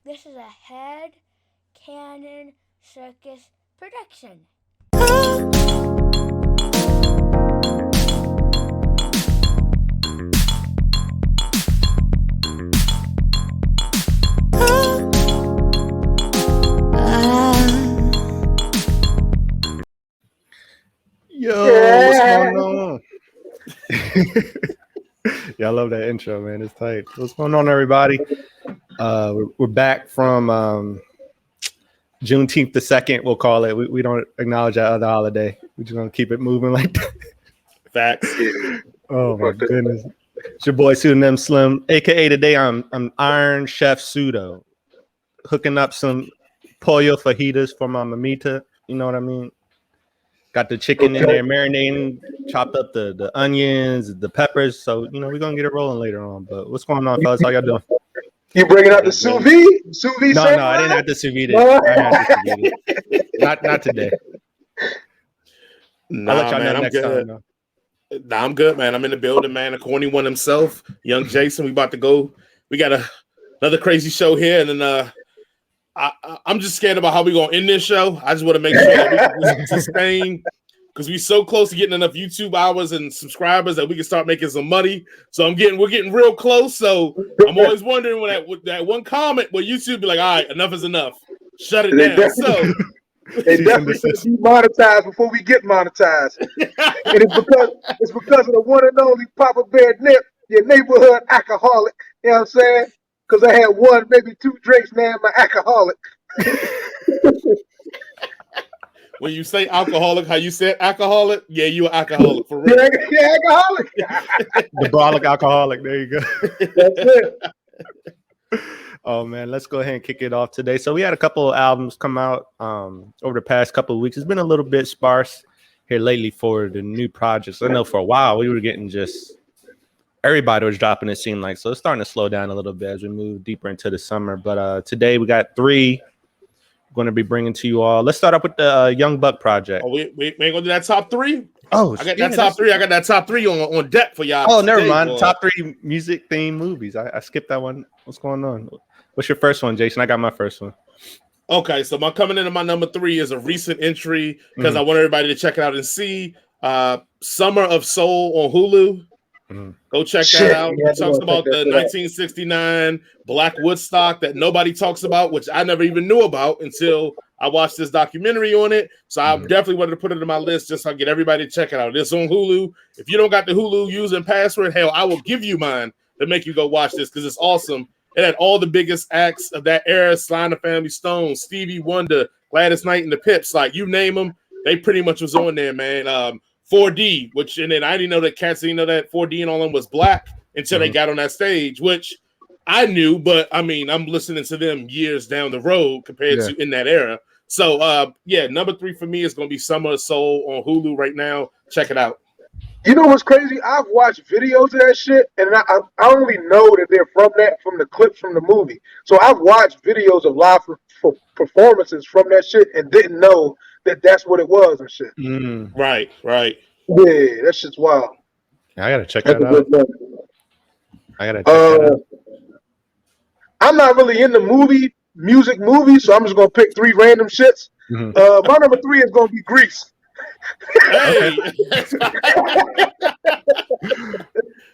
This is a Head Cannon Circus production. Yo, what's going on? Yeah, I love that intro, man. It's tight. What's going on, everybody? We're back from Juneteenth the 2nd, we'll call it. We don't acknowledge that other holiday. We're just gonna keep it moving like that. Facts. Oh my goodness. It's your boy Pseudonym Slim, aka today I'm Iron Chef Pseudo, hooking up some pollo fajitas for my mamita. You know what I mean? Got the chicken in there marinating, chopped up the onions, the peppers. So, you know, we're going to get it rolling later on. But what's going on, fellas? How y'all doing? You bringing out the sous vide? Sous vide? No, I didn't have the sous vide. Not today. Nah, I'll let y'all man, know I'm next good. time. Nah, I'm good, man. I'm in the building, man. The corny one himself, young Jason. We about to go. We got another crazy show here. And then I'm just scared about how we're going to end this show. I just want to make sure that we can sustain, because we're so close to getting enough YouTube hours and subscribers that we can start making some money. So we're getting real close. So I'm always wondering when that one comment where YouTube be like, all right, enough is enough. Shut it down. So they definitely should be monetized before we get monetized. And it's because of the one and only Papa Bear Nip, your neighborhood alcoholic. You know what I'm saying? Because I had one, maybe two drinks, now I'm an alcoholic. When you say alcoholic, how you said alcoholic? Yeah, you an alcoholic for real. Yeah, alcoholic. The brolic alcoholic. There you go. That's it. Oh man, let's go ahead and kick it off today. So we had a couple of albums come out over the past couple of weeks. It's been a little bit sparse here lately for the new projects. I know for a while we were getting just everybody was dropping, it seemed like. So it's starting to slow down a little bit as we move deeper into the summer. But today we got 3 going to be bringing to you all. Let's start up with the Young Buck project. Oh, we ain't gonna do that top 3. Oh, I got that top 3. I got that top 3 on deck for y'all. Oh, never mind. Boy. Top 3 music themed movies. I skipped that one. What's going on? What's your first one, Jason? I got my first one. Okay, so coming into my number 3 is a recent entry because I want everybody to check it out and see Summer of Soul on Hulu. Go check that out. It talks about the 1969 Black Woodstock that nobody talks about, which I never even knew about until I watched this documentary on it. So I definitely wanted to put it in my list just so I get everybody to check it out. It's on Hulu. If you don't got the Hulu user and password, hell, I will give you mine to make you go watch this because it's awesome. It had all the biggest acts of that era: Sly and the Family Stone, Stevie Wonder, Gladys Knight and the Pips. Like, you name them, they pretty much was on there, man. 4D, and then I didn't know that cats didn't know that 4D and all them was black until they got on that stage, which I knew, but I mean, I'm listening to them years down the road compared to in that era. So, number 3 for me is going to be Summer of Soul on Hulu right now. Check it out. You know what's crazy? I've watched videos of that shit, and I only know that they're from the clips from the movie. So I've watched videos of live for performances from that shit and didn't know that that's what it was and shit. Right. Yeah, that shit's wild. I gotta check that out. I gotta check that out. I'm not really into music movies, so I'm just gonna pick 3 random shits. My number 3 is gonna be Grease. Hey,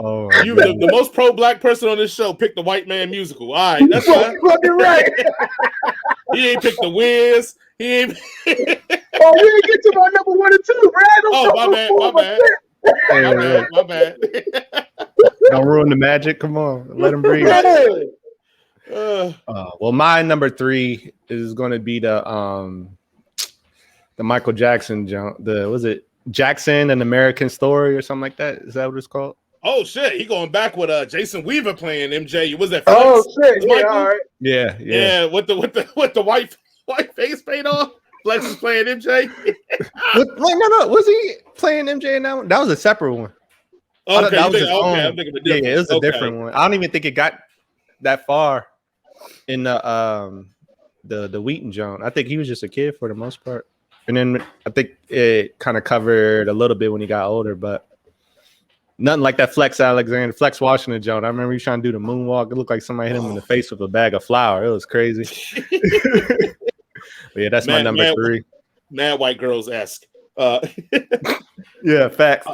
oh, you the most pro-black person on this show picked the white man musical. All right, that's fine. Fucking right. He ain't picked the Wiz. He ain't. Oh, we didn't get to my number 1 and 2, Brad. My bad. Don't ruin the magic. Come on, let him breathe. Well, my number 3 is going to be the Michael Jackson jump. Was it Jackson, an American Story or something like that? Is that what it's called? Oh shit, he going back with Jason Weaver playing MJ. Was that? Oh shit, yeah, all right. Yeah. With the white face paint on. Flex was playing MJ. No. Was he playing MJ in that one? That was a separate one. Okay, I'm thinking of different. Yeah, it was a different one. I don't even think it got that far in the Wheaton Jones. I think he was just a kid for the most part. And then I think it kind of covered a little bit when he got older, but Nothing like that Flex Washington joint. I remember he was trying to do the moonwalk. It looked like somebody hit him in the face with a bag of flour. It was crazy. Yeah, that's my number 3. Mad White Girls-esque. Yeah, facts.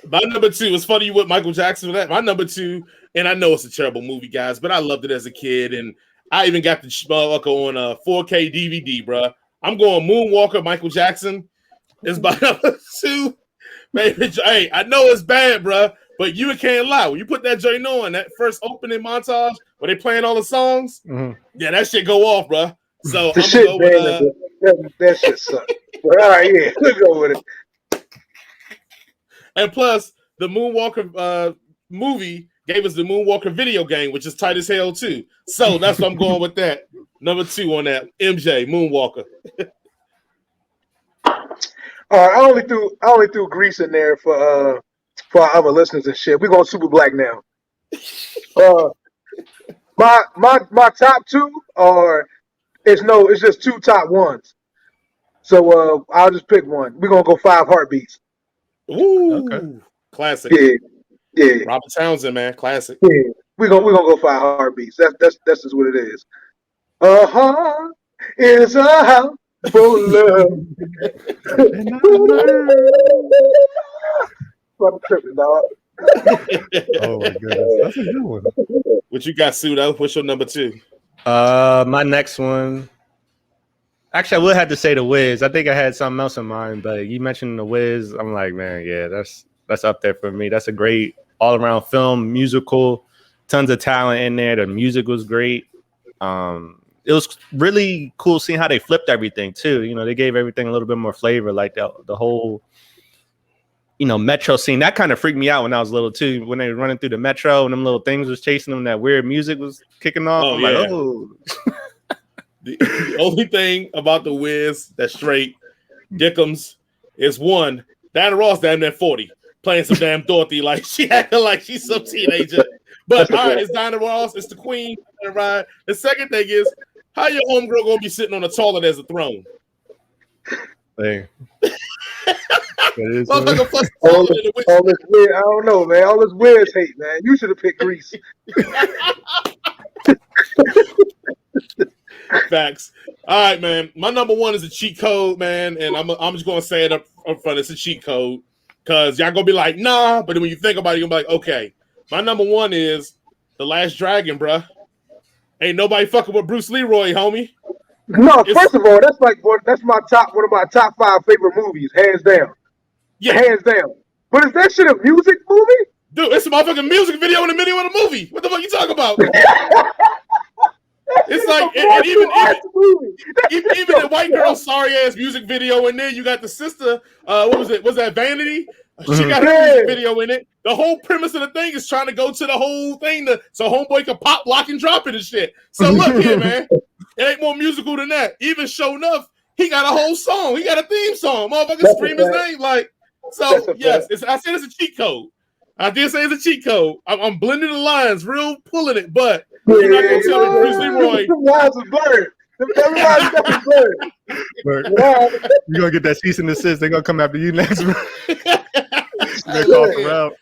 My number 2, it's funny you with Michael Jackson for that. My number 2, and I know it's a terrible movie, guys, but I loved it as a kid, and I even got the motherfucker on a 4K DVD, bro. I'm going Moonwalker, Michael Jackson. It's my number 2. Baby, hey, I know it's bad, bro, but you can't lie. When you put that joint on, that first opening montage where they playing all the songs, yeah, that shit go off, bro. So the shit, go with, that shit sucks. But all right, yeah, let's go with it. And plus, the Moonwalker movie gave us the Moonwalker video game, which is tight as hell too. So that's what I'm going with that. Number 2 on that, MJ Moonwalker. All right, I only threw Grease in there for our other listeners and shit. We're going Super Black now. My top 2 are it's just 2 top 1s. So I'll just pick one. We're gonna go 5 Heartbeats. Ooh, okay. Classic. Yeah. Robert Townsend, man, classic. Yeah, we're gonna go 5 Heartbeats. That's just what it is. A heart is a house for love. I'm tripping, dog. Oh my goodness, that's a good one. What you got, Pseudo? What's your number 2? My next one. Actually, I would have to say The Wiz. I think I had something else in mind, but you mentioned The Wiz. I'm like, man, yeah, that's up there for me. That's a great all-around film, musical, tons of talent in there. The music was great. It was really cool seeing how they flipped everything too. You know, they gave everything a little bit more flavor, like the whole, metro scene. That kind of freaked me out when I was little too. When they were running through the metro and them little things was chasing them, that weird music was kicking off. I'm like, oh. The only thing about The Wiz that's straight Dickums is one, Diana Ross damn near 40, playing some damn Dorothy like she acting like she's some teenager. But all right, it's Diana Ross, it's the queen. Right. The second thing is, how your homegirl gonna be sitting on a toilet as a throne? Hey. All this weird, I don't know, man. All this Wiz hate, man. You should have picked Grease. Facts. All right, man. My number 1 is a cheat code, man, and I'm just gonna say it up front. It's a cheat code because y'all gonna be like, nah, but then when you think about it, you're gonna be like, okay. My number 1 is The Last Dragon, bruh. Ain't nobody fucking with Bruce Leroy, homie. No, first of all, that's one of my top 5 favorite movies, hands down. Yeah, hands down. But is that shit a music movie? Dude, it's a motherfucking music video in the middle of the movie. What the fuck you talking about? It's like, even the white girl sorry ass music video in there, you got the sister. What was it? Was that Vanity? She got her music video in it. The whole premise of the thing is trying to go to the whole thing so homeboy can pop, lock, and drop it and shit. So look here, man. It ain't more musical than that. Even Show Enough, he got a whole song. He got a theme song. Motherfucker scream his name like. So yes, I said it's a cheat code. I did say it's a cheat code. I'm blending the lines, real pulling it, but you're not gonna tell me Bruce Leroy. The lines are blurred. Everybody's blurred. You're gonna get that cease and desist. They're gonna come after you next. They call around.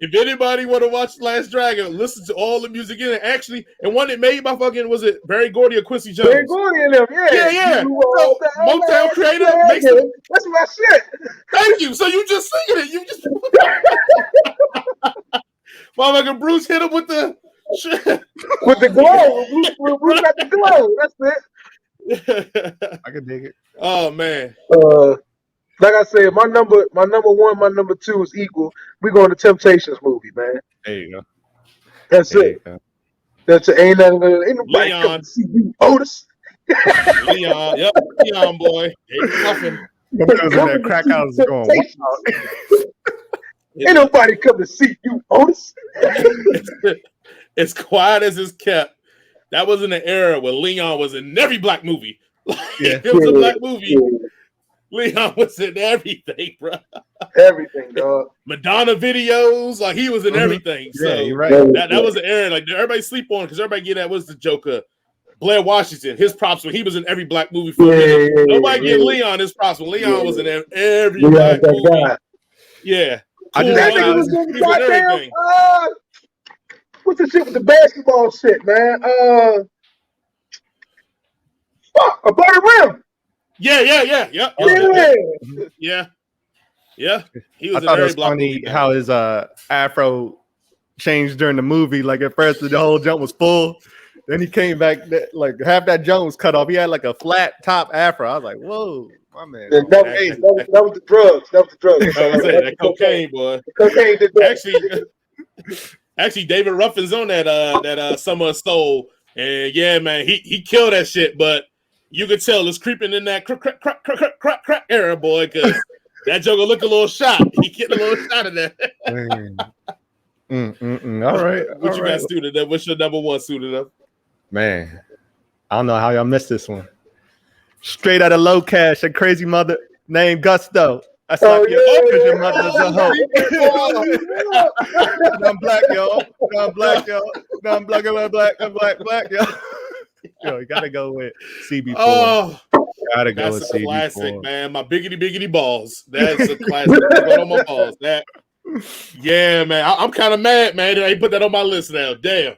If anybody want to watch Last Dragon, listen to all the music in it. Actually, and one that made by fucking, was it Barry Gordy or Quincy Jones? Barry Gordy and them, yeah. So, Motown creator makes them. That's my shit. Thank you. So you just singing it. You just motherfucking Bruce hit him with the shit. With the glow. Bruce got the glow. That's it. I can dig it. Oh man. Like I said, my number 1, my number 2 is equal. We're going to Temptations movie, man. There you go. That's it. That's it. Ain't nobody come to see you, Otis. Leon, yep, Leon boy. That crack house is going. Ain't nobody come to see you, Otis. As quiet as it's kept. That was in the era where Leon was in every black movie. It was a black movie. Yeah. Leon was in everything, bro. Everything, dog. Madonna videos, like he was in everything. Yeah, so you're right. That was the era. Like everybody sleep on because everybody get that was the Joker. Blair Washington, his props when he was in every black movie for a minute. Nobody get Leon his props when Leon was in every black movie. Yeah. I just That nigga was in goddamn. What's the shit with the basketball shit, man? Fuck, a Bloody Rim. Yeah. He was. I thought it was funny how his afro changed during the movie. Like at first, the whole jump was full. Then he came back, like half that jump was cut off. He had like a flat top afro. I was like, whoa, my man. That was the drugs. That was the drugs. That cocaine, boy. The cocaine did that. Actually, David Ruffin's on that Summer of Soul. And yeah, man, he killed that shit. But you could tell it's creeping in that crack era, boy, because that joker look a little shot. He getting a little shot of that. All right. What you got suited up? What's your number one suited up? Man, I don't know how y'all missed this one. Straight out of Low Cash, a crazy mother named Gusto. I slapped your because your mother's a hoe. I'm black, y'all. I'm black, y'all. I'm black, y'all. Yo, you gotta go with CB4. Oh, gotta go with that's a CB4. classic, man. My biggity balls. That's a classic. Put on my balls. Yeah, man. I'm kind of mad, man. I put that on my list now. Damn.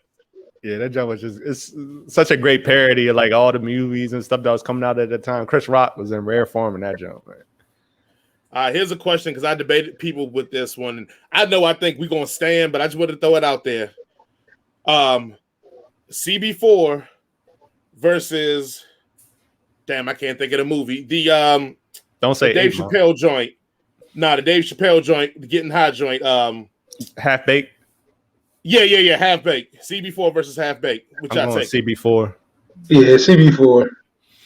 Yeah, that jump was it's such a great parody of like all the movies and stuff that was coming out at the time. Chris Rock was in rare form in that jump, man. Here's a question because I debated people with this one. And I think we're gonna stand, but I just want to throw it out there. CB4 versus I can't think of the movie. Don't say the Dave Chappelle joint. The Dave Chappelle joint, the Getting High joint. Half Baked. Yeah, Half Baked. CB4 versus Half Baked. Which I take CB4. Yeah, CB4.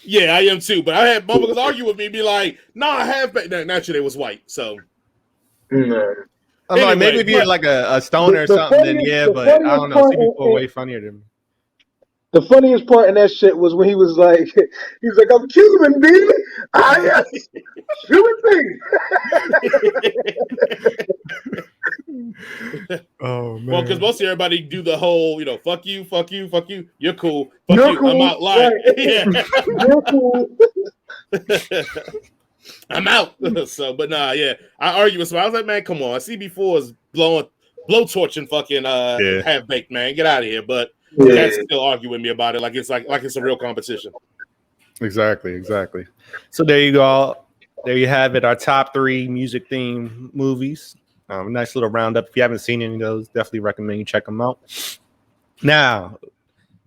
Yeah, I am too. But I had motherfuckers argue with me and be like, Half Baked. Naturally, they was white. So. No. I'm like, maybe if you're like a stoner or something, then yeah, but I don't know. CB4 way funnier than me. The funniest part in that shit was when he was like, I'm Cuban, baby. Yes, Cuban thing. Oh, man. Well, because most of everybody do the whole, fuck you. You're cool. Fuck you. I'm out. Like, right. You're cool. I'm out. So, but I argue with somebody. I was like, man, come on. CB4 is blowtorching fucking Half Baked, man. Get out of here. But cats still argue with me about it like it's a real competition. Exactly. So there you go. There you have it. Our top 3 music theme movies. Nice little roundup. If you haven't seen any of those, definitely recommend you check them out. Now,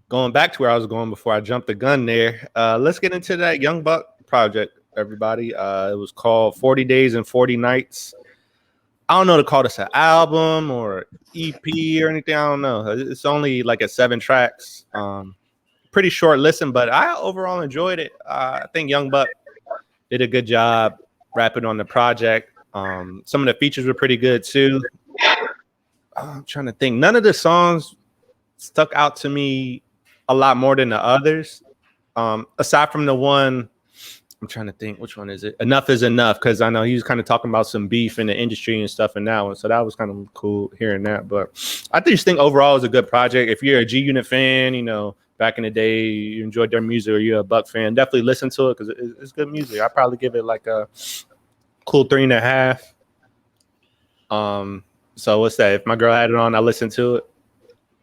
going back to where I was going before I jumped the gun there, let's get into that Young Buck project, everybody. It was called 40 Days and 40 Nights. I don't know to call this an album or EP or anything. I don't know. It's only like 7 tracks. Pretty short listen, but I overall enjoyed it. I think Young Buck did a good job rapping on the project. Some of the features were pretty good too. I'm trying to think. None of the songs stuck out to me a lot more than the others. Aside from the one, I'm trying to think, which one is it? Enough is Enough, because I know he was kind of talking about some beef in the industry and stuff in that one. So that was kind of cool hearing that. But I just think overall it's a good project. If you're a G Unit fan, back in the day, you enjoyed their music, or you're a Buck fan, definitely listen to it because it's good music. I'd probably give it like a cool 3.5. So what's that? If my girl had it on, I listened to it,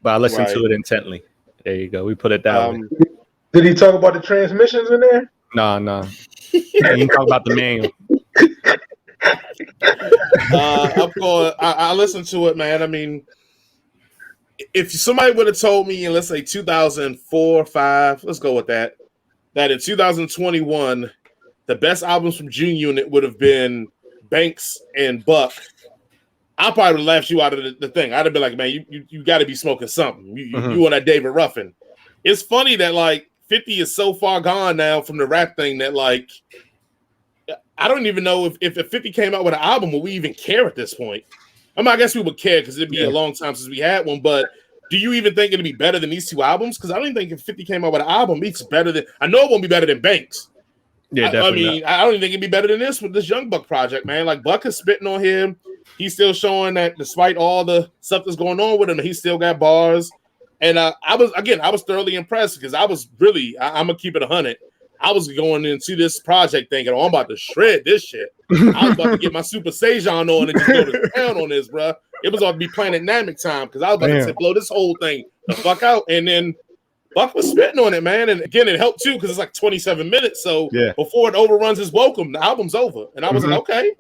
but I listened to it intently. There you go. We put it that way. Did he talk about the transmissions in there? No. You can talk about the manual. I listened to it, man. I mean, if somebody would have told me in, let's say 2004, 5, let's go with that in 2021, the best albums from G Unit would have been Banks and Buck, I probably would have laughed you out of the thing. I'd have been like, man, you got to be smoking something. You on that David Ruffin. It's funny that like 50 is so far gone now from the rap thing that like I don't even know if 50 came out with an album, would we even care at this point? I mean, I guess we would care because it'd be a long time since we had one, but do you even think it'd be better than these 2 albums? Because I don't even think if 50 came out with an album, it's better than, I know it won't be better than Banks. Yeah, definitely. I don't even think it'd be better than this with this Young Buck project, man. Like Buck is spitting on him. He's still showing that despite all the stuff that's going on with him, he still got bars. And I was thoroughly impressed because I was really, I'm gonna keep it 100. I was going into this project thinking, oh, I'm about to shred this shit. I was about to get my Super Saiyan on and just go to town on this, bro. It was about to be Planet Namek time because I was about to blow this whole thing the fuck out. And then Buck was spitting on it, man. And again, it helped too because it's like 27 minutes. So before it overruns its welcome, the album's over. And I was like, okay,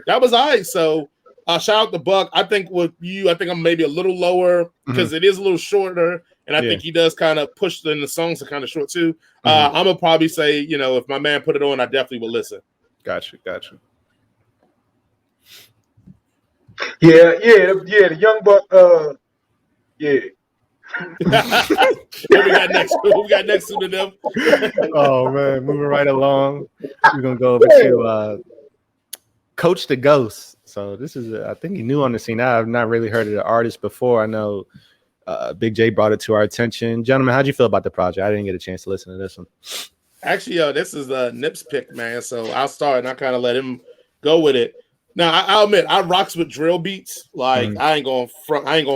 that was all right. So shout out to Buck. I think with you, I think I'm maybe a little lower because it is a little shorter. And I think he does kind of push the songs are kind of short too. I'm going to probably say, you know, if my man put it on, I definitely would listen. Gotcha. Yeah, the Young Buck, yeah. What we got next? What we got next to them? Oh man, moving right along. We're gonna go over to CoachdaGhost. So this is, I think, he new on the scene. I've not really heard of the artist before. I know Big J brought it to our attention. Gentlemen, how'd you feel about the project? I didn't get a chance to listen to this one. Actually, this is Nip's pick, man. So I'll start and I kind of let him go with it. Now, I'll admit, I rocks with drill beats. Like, I ain't gonna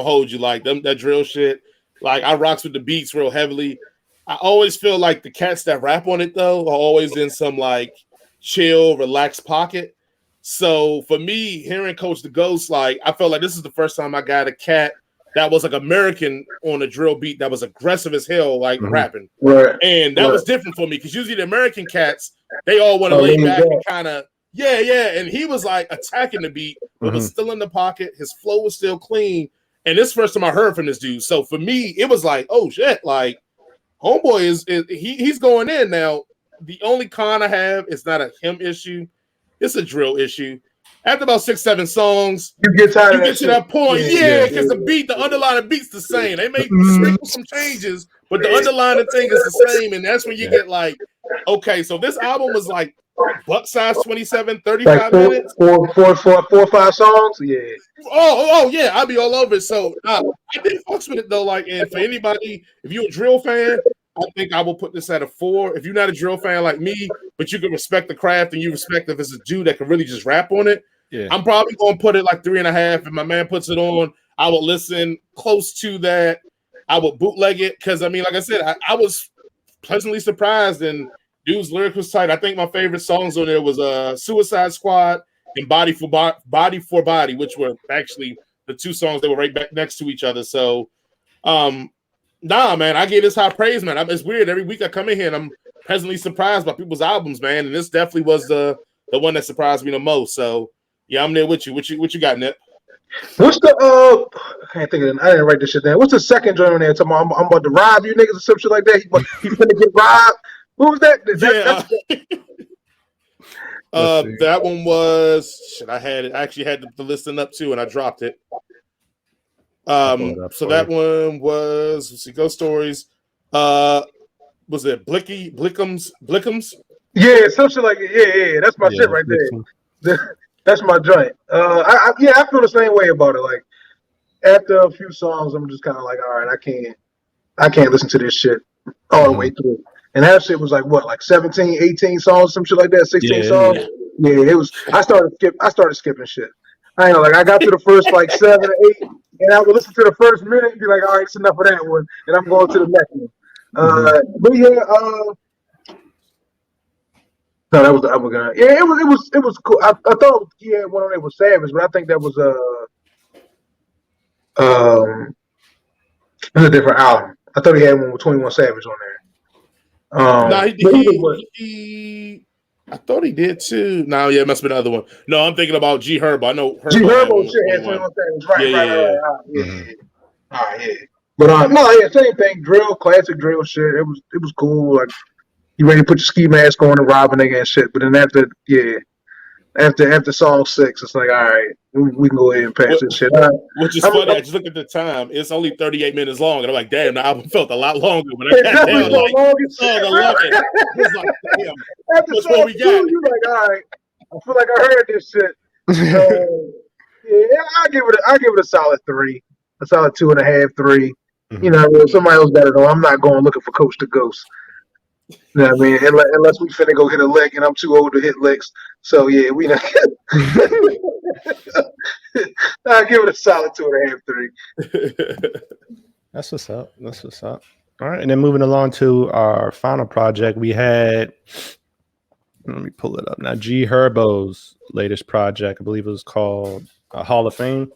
hold you. Like, that drill shit. Like, I rocks with the beats real heavily. I always feel like the cats that rap on it, though, are always in some, like, chill, relaxed pocket. So, for me, hearing CoachdaGhost, like, I felt like this is the first time I got a cat that was, like, American on a drill beat that was aggressive as hell, like, rapping. Right. And that was different for me, because usually the American cats, they all want to lay back and kind of, and he was like attacking the beat, but was still in the pocket. His flow was still clean. And this first time I heard from this dude. So for me, it was like, oh shit, like homeboy he's going in. Now, the only con I have is not a him issue, it's a drill issue. After about 6-7 songs, you get tired. You get to that point, because the underlying beat's the same. They may sprinkle some changes, but the underlying thing is the same, and that's when you get like, okay, so this album was like buck size 27, 35 minutes. Four or five songs. Yeah. Oh, yeah, I'll be all over it. So I did fucks with it though. Like, and for anybody, if you're a drill fan, I think I will put this at a 4. If you're not a drill fan like me, but you can respect the craft and you respect if it's a dude that can really just rap on it, I'm probably going to put it like 3.5. If my man puts it on, I will listen close to that. I would bootleg it because, I mean, like I said, I was pleasantly surprised, and dude's lyric was tight. I think my favorite songs on there was Suicide Squad and Body for Body, which were actually the two songs that were right back next to each other. So, nah, man, I gave this high praise, man. It's weird. Every week I come in here and I'm pleasantly surprised by people's albums, man. And this definitely was the one that surprised me the most. So, yeah, I'm there with you. What you got, Nip? What's the I can't think of it. I didn't write this shit down. What's the second joint on there? Talking about, I'm about to rob you niggas or some shit like that. He's gonna get robbed. Who was that? That one was shit. I actually had to listen up to, and I dropped it. So that one was, let's see, Ghost Stories. Was it Blickums? Yeah, some shit like it. Yeah. That's my shit right there. That's my joint. I feel the same way about it. Like after a few songs, I'm just kind of like, all right, I can't listen to this shit all the way through. And that shit was like what, like 17, 18 songs, some shit like that, 16 songs. Yeah, it was. I started skipping shit. I ain't know, like I got to the first like 7 or 8, and I would listen to the first minute and be like, all right, it's enough of that one, and I'm going to the next one. But yeah, no, that was the other guy. Yeah, it was cool. I thought he had one on there with Savage, but I think that was it was a different album. I thought he had one with 21 Savage on there. I thought he did too. No, yeah, it must have been another one. No, I'm thinking about G Herbo. I know Herbo. G Herbo shit had 21 Savage. Right. Yeah. But same thing. Classic drill shit. It was cool. Like, you ready to put your ski mask on and rob a nigga and shit. But then after song 6, it's like, all right, we can go ahead and pass this shit. Which is funny. I just looked at the time. It's only 38 minutes long. And I'm like, damn, the album felt a lot longer. When I got down, like, song 11. It's like, damn. After song 2, you're like, all right, I feel like I heard this shit. I give it a solid 3. A solid 2.5, 3. You know, somebody else better know. I'm not going looking for CoachdaGhost. You know what I mean? Unless we finna go hit a lick, and I'm too old to hit licks. So yeah, we not. I'll give it a solid 2.5, 3. That's what's up. All right, and then moving along to our final project, we had. Let me pull it up now. G Herbo's latest project, I believe it was called Hall of Fame.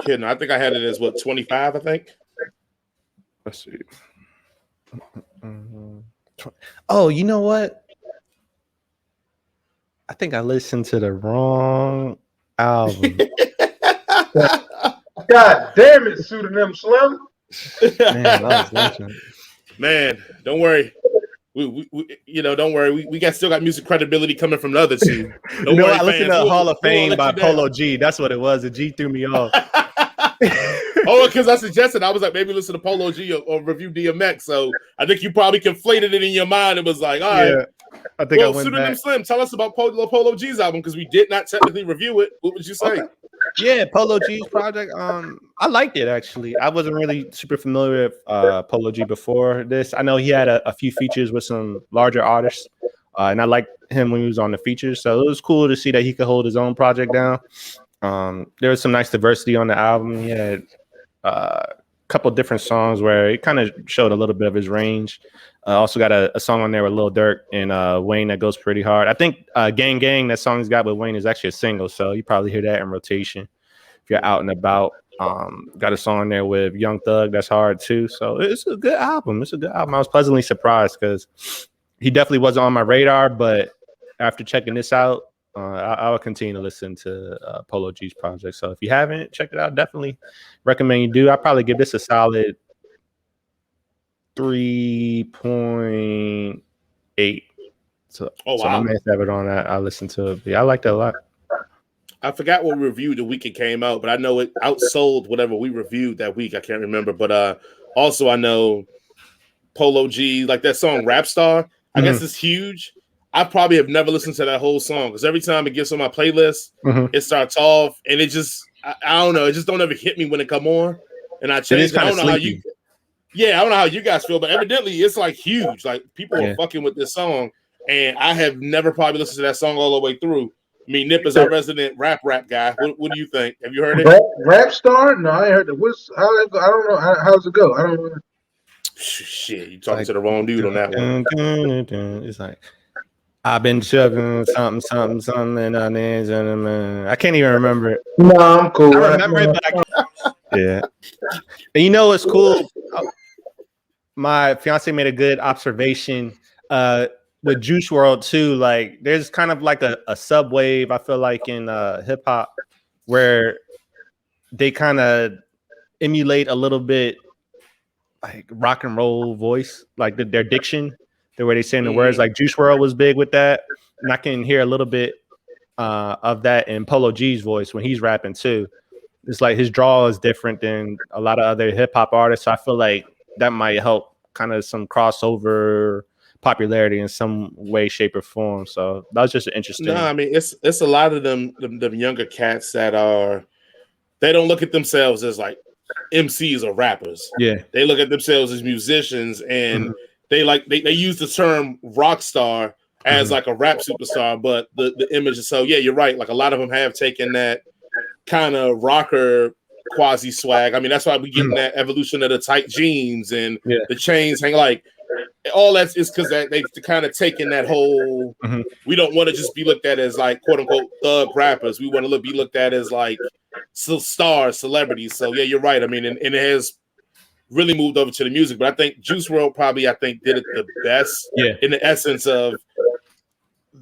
Kidding. I think I had it as 25, I think. Let's see. Oh, you know what? I think I listened to the wrong album. God damn it, Pseudonym Slim. Man, don't worry. We don't worry. We still got music credibility coming from the other two. Don't worry, I listened to Hall of Fame by Polo G. That's what it was. The G threw me off. Oh, because I suggested, I was like, maybe listen to Polo G or review DMX. So I think you probably conflated it in your mind. It was like, all right. Yeah, I think I went Pseudonym back. Slim, tell us about Polo G's album, because we did not technically review it. What would you say? Okay. Yeah, Polo G's project. I liked it actually. I wasn't really super familiar with Polo G before this. I know he had a few features with some larger artists, and I liked him when he was on the features. So it was cool to see that he could hold his own project down. There was some nice diversity on the album. He had a couple different songs where it kind of showed a little bit of his range. Also got a song on there with Lil Durk and Wayne that goes pretty hard. I think Gang Gang, that song he's got with Wayne, is actually a single, so you probably hear that in rotation if you're out and about. Got a song on there with Young Thug that's hard too. So it's a good album. I was pleasantly surprised because he definitely wasn't on my radar, but after checking this out, I will continue to listen to Polo G's project. So if you haven't checked it out, definitely recommend you do. I'll probably give this a solid 3.8. So my man have it on that. I listened to it. Yeah, I liked it a lot. I forgot what we reviewed the week it came out, but I know it outsold whatever we reviewed that week. I can't remember. But also I know Polo G, like that song Rap Star, I guess it's huge. I probably have never listened to that whole song because every time it gets on my playlist, it starts off and it just, I don't know, it just don't ever hit me when it come on. And I change it. I don't know how you, I don't know how you guys feel, but evidently it's like huge. Like people are fucking with this song, and I have never probably listened to that song all the way through. I mean, Nip is our resident rap guy. What do you think? Have you heard it? Rap Star? No, I ain't heard it. I don't know. How's it go? I don't know. Shit, you talking to the wrong dude on that one. It's like, I've been chugging something, and I can't even remember it. No, I'm cool. I remember it, but yeah. And you know what's cool? My fiance made a good observation with Juice WRLD too. Like, there's kind of like a subwave, I feel like, in hip hop where they kind of emulate a little bit like rock and roll voice, like their diction. The way they saying the words, like Juice WRLD was big with that, and I can hear a little bit of that in Polo G's voice when he's rapping too. It's like his draw is different than a lot of other hip hop artists. So I feel like that might help kind of some crossover popularity in some way, shape, or form. So that was just interesting. No, I mean it's a lot of them younger cats that they don't look at themselves as like MCs or rappers. Yeah, they look at themselves as musicians and. They use the term rock star as like a rap superstar, but the image is so you're right. Like a lot of them have taken that kind of rocker quasi swag. I mean, that's why we get that evolution of the tight jeans and the chains hang like all that is because they've kind of taken that whole we don't want to just be looked at as like quote unquote thug rappers. We want to be looked at as like stars, celebrities. So you're right. I mean, and it has really moved over to the music, but I think Juice WRLD probably did it the best in the essence of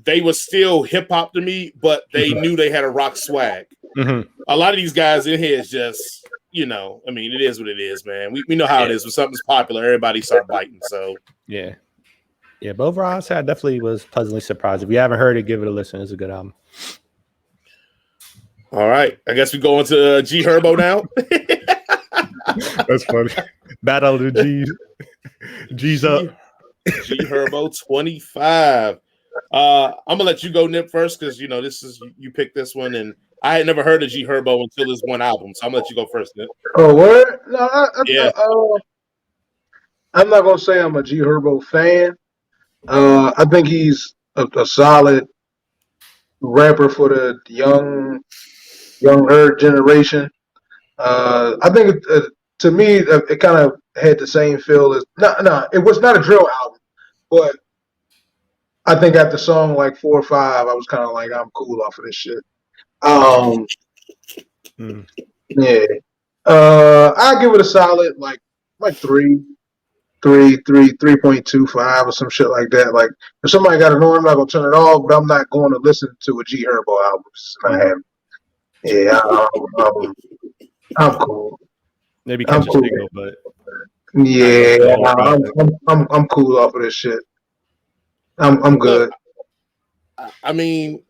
they were still hip hop to me, but they knew they had a rock swag. A lot of these guys in here is just, I mean, it is what it is, man. We know how it is. When something's popular, everybody start biting. So yeah. But overall, I definitely was pleasantly surprised. If you haven't heard it, give it a listen. It's a good album. All right, I guess we go into G Herbo now. That's funny. Battle of the G's. G's up. G Herbo 25. I'm gonna let you go, Nip, first because this is you picked this one, and I had never heard of G Herbo until this one album. So I'm gonna let you go first, Nip. Oh, what? No, I'm not gonna say I'm a G Herbo fan. I think he's a solid rapper for the younger generation. I think to me, it kind of had the same feel as no, it was not a drill album, but I think after song like 4 or 5, I was kind of like, I'm cool off of this shit. Yeah. I give it a solid like 3.25 or some shit like that. Like if somebody got it on, I'm not gonna turn it off, but I'm not going to listen to a G Herbo album. It's not happening. Yeah, I'm cool. Maybe catch a signal, but yeah, I'm cool off of this shit. I'm good. I mean,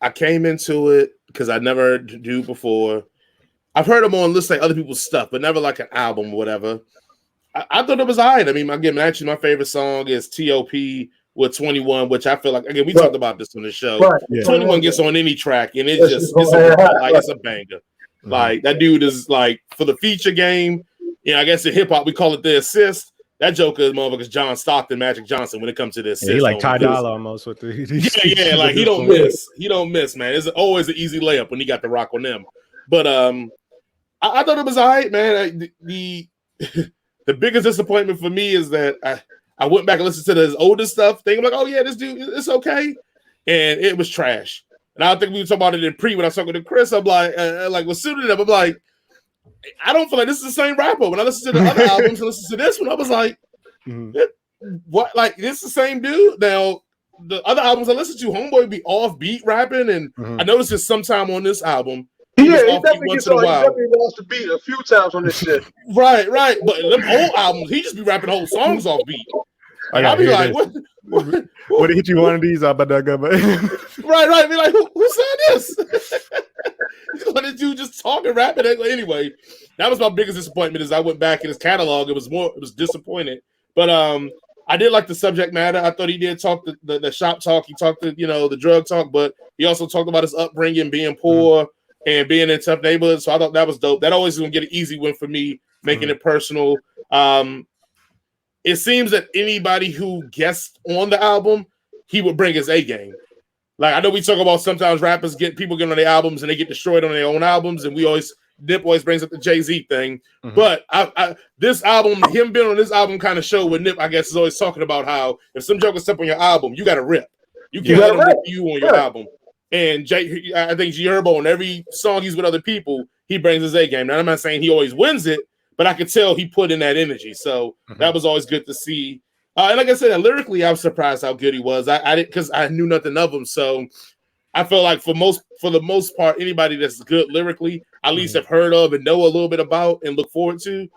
I came into it because I never do before. I've heard him on lists like other people's stuff, but never like an album or whatever. I thought it was all right. I mean, again, actually, my favorite song is T.O.P. with 21, which I feel like, again, we talked about this on the show. Right. Yeah. 21 gets on any track, and it's a banger. Like, that dude is like, for the feature game, I guess in hip hop, we call it the assist. That joker is motherfuckers John Stockton, Magic Johnson when it comes to this. Yeah, he like Ty Dolla almost with the yeah, like he don't miss. He don't miss, man. It's always an easy layup when he got the rock on them. But I thought it was all right, man. The biggest disappointment for me is that I went back and listened to his older stuff, thinking like, oh yeah, this dude, it's okay, and it was trash. And I think we were talking about it in pre when I was talking to Chris. I'm like was suited up. I'm like, I don't feel like this is the same rapper. When I listen to the other albums and listen to this one, I was like, what? Like this is the same dude. Now the other albums I listen to, Homeboy be offbeat rapping, and I noticed this sometime on this album. He definitely lost the beat a few times on this shit. Right. But them old albums, he just be rapping whole songs off beat. I'll be like, what hit you one of these? Right. Be like, who said this? Let this dude just talking, rapping. Anyway, that was my biggest disappointment. Is I went back in his catalog. It was disappointing. But I did like the subject matter. I thought he did talk the shop talk. He talked the drug talk, but he also talked about his upbringing, being poor. And being in tough neighborhoods, so I thought that was dope. That always is gonna get an easy win for me, making it personal. It seems that anybody who guessed on the album, he would bring his A game. Like I know we talk about sometimes rappers people get on their albums and they get destroyed on their own albums, and Nip always brings up the Jay-Z thing. But this album, him being on this album, kind of showed what Nip, I guess, is always talking about how if some joker step on your album, you got to rip. You can't let him rip you on your album. And I think G Herbo on every song he's with other people, he brings his A game. Now I'm not saying he always wins it, but I could tell he put in that energy. So that was always good to see. And like I said, lyrically, I was surprised how good he was. I didn't because I knew nothing of him. So I felt like for the most part, anybody that's good lyrically, I at least have heard of and know a little bit about and look forward to.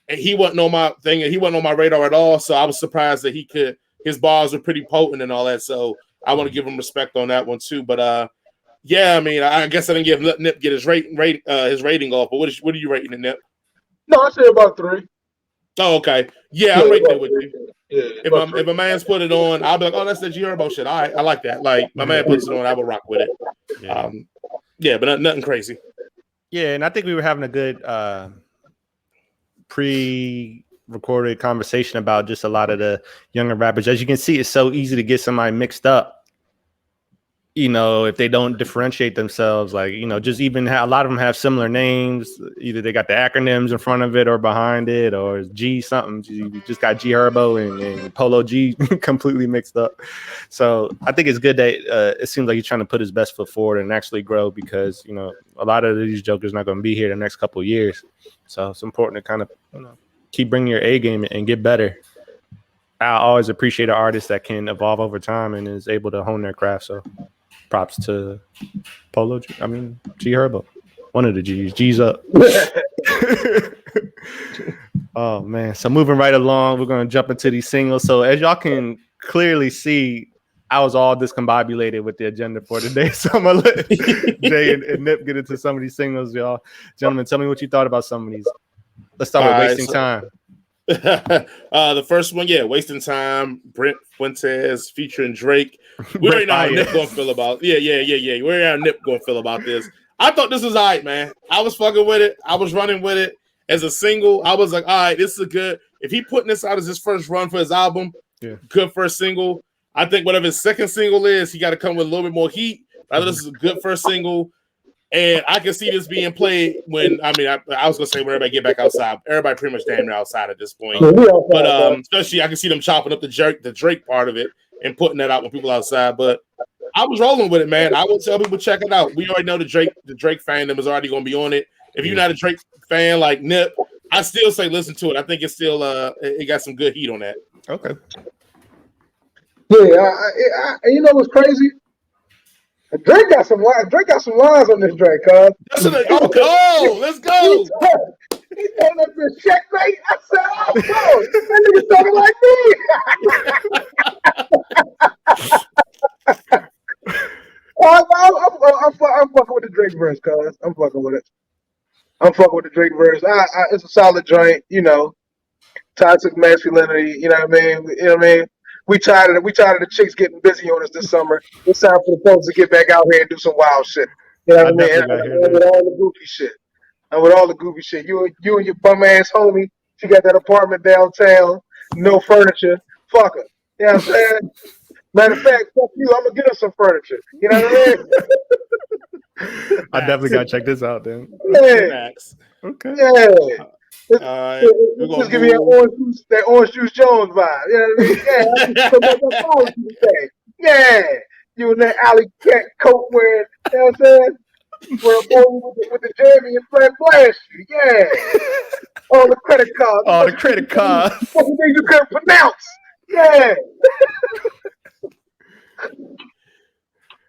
And he wasn't on my thing, and he wasn't on my radar at all. So I was surprised that his bars were pretty potent and all that. So I want to give him respect on that one too. But yeah, I mean, I guess I didn't give Nip get his rating off. But what are you rating the Nip? No, I say about 3. Oh, okay. Yeah, I'm right there with you. Yeah, if a man's put it on, I'll be like, oh, that's the G Herbo shit. All right, I like that. Like my man puts it on, I will rock with it. Yeah, but nothing crazy. Yeah, and I think we were having a good pre-recorded conversation about just a lot of the younger rappers. As you can see, it's so easy to get somebody mixed up. If they don't differentiate themselves, like, just even a lot of them have similar names. Either they got the acronyms in front of it or behind it, or G something. You just got G Herbo and Polo G completely mixed up. So I think it's good that it seems like he's trying to put his best foot forward and actually grow because, a lot of these jokers not going to be here the next couple of years. So it's important to kind of keep bringing your A game and get better. I always appreciate an artist that can evolve over time and is able to hone their craft. So props to Polo. G Herbo. One of the G's. G's up. Oh, man. So moving right along, we're going to jump into these singles. So as y'all can clearly see, I was all discombobulated with the agenda for today. So I'm going to let Jay and Nip get into some of these singles, y'all. Gentlemen, tell me what you thought about some of these. Let's start with Wasting Time. The first one, Wasting Time, Brent Fuentes featuring Drake. We already know how Nip gonna feel about We already know how Nip gonna feel about this. I thought this was all right, man. I was fucking with it. I was running with it as a single. I was like, all right, this is a good. If he putting this out as his first run for his album, good first single. I think whatever his second single is, he got to come with a little bit more heat. I thought this is a good first single. And I can see this being played when I was gonna say when everybody get back outside. Everybody pretty much damn near outside at this point. But especially I can see them chopping up the Drake part of it and putting that out when people outside. But I was rolling with it, man. I would tell people check it out. We already know the Drake fandom is already gonna be on it. If you're not a Drake fan like Nip, I still say listen to it. I think it's still it got some good heat on that. Okay. Yeah, you know what's crazy? Drake got some lines on this Drake, cuz. Let's go. He's telling us this checkmate. I said, oh, bro, that nigga sounded like me. I'm fucking with the Drake verse, cuz. I'm fucking with it. I'm fucking with the Drake verse. It's a solid joint, you know. Toxic masculinity, you know what I mean? You know what I mean? We tired of the chicks getting busy on us this summer. It's time for the folks to get back out here and do some wild shit. You know what I mean? And with all the goofy shit. And with all the goofy shit. You and your bum ass homie, she got that apartment downtown, no furniture. Fuck her. You know what I'm saying? Matter of fact, fuck you, I'm gonna get her some furniture. You know what I mean? I definitely gotta check this out then. Yeah. Okay. Yeah. Just give me that Orange Juice Jones vibe. You know what I mean? Yeah. Yeah. You in that alley cat coat wearing, you know what I'm saying? Where a boy with the jammy and flash you. Yeah. All the credit cards. All the credit cards. Fucking things you couldn't pronounce. Yeah.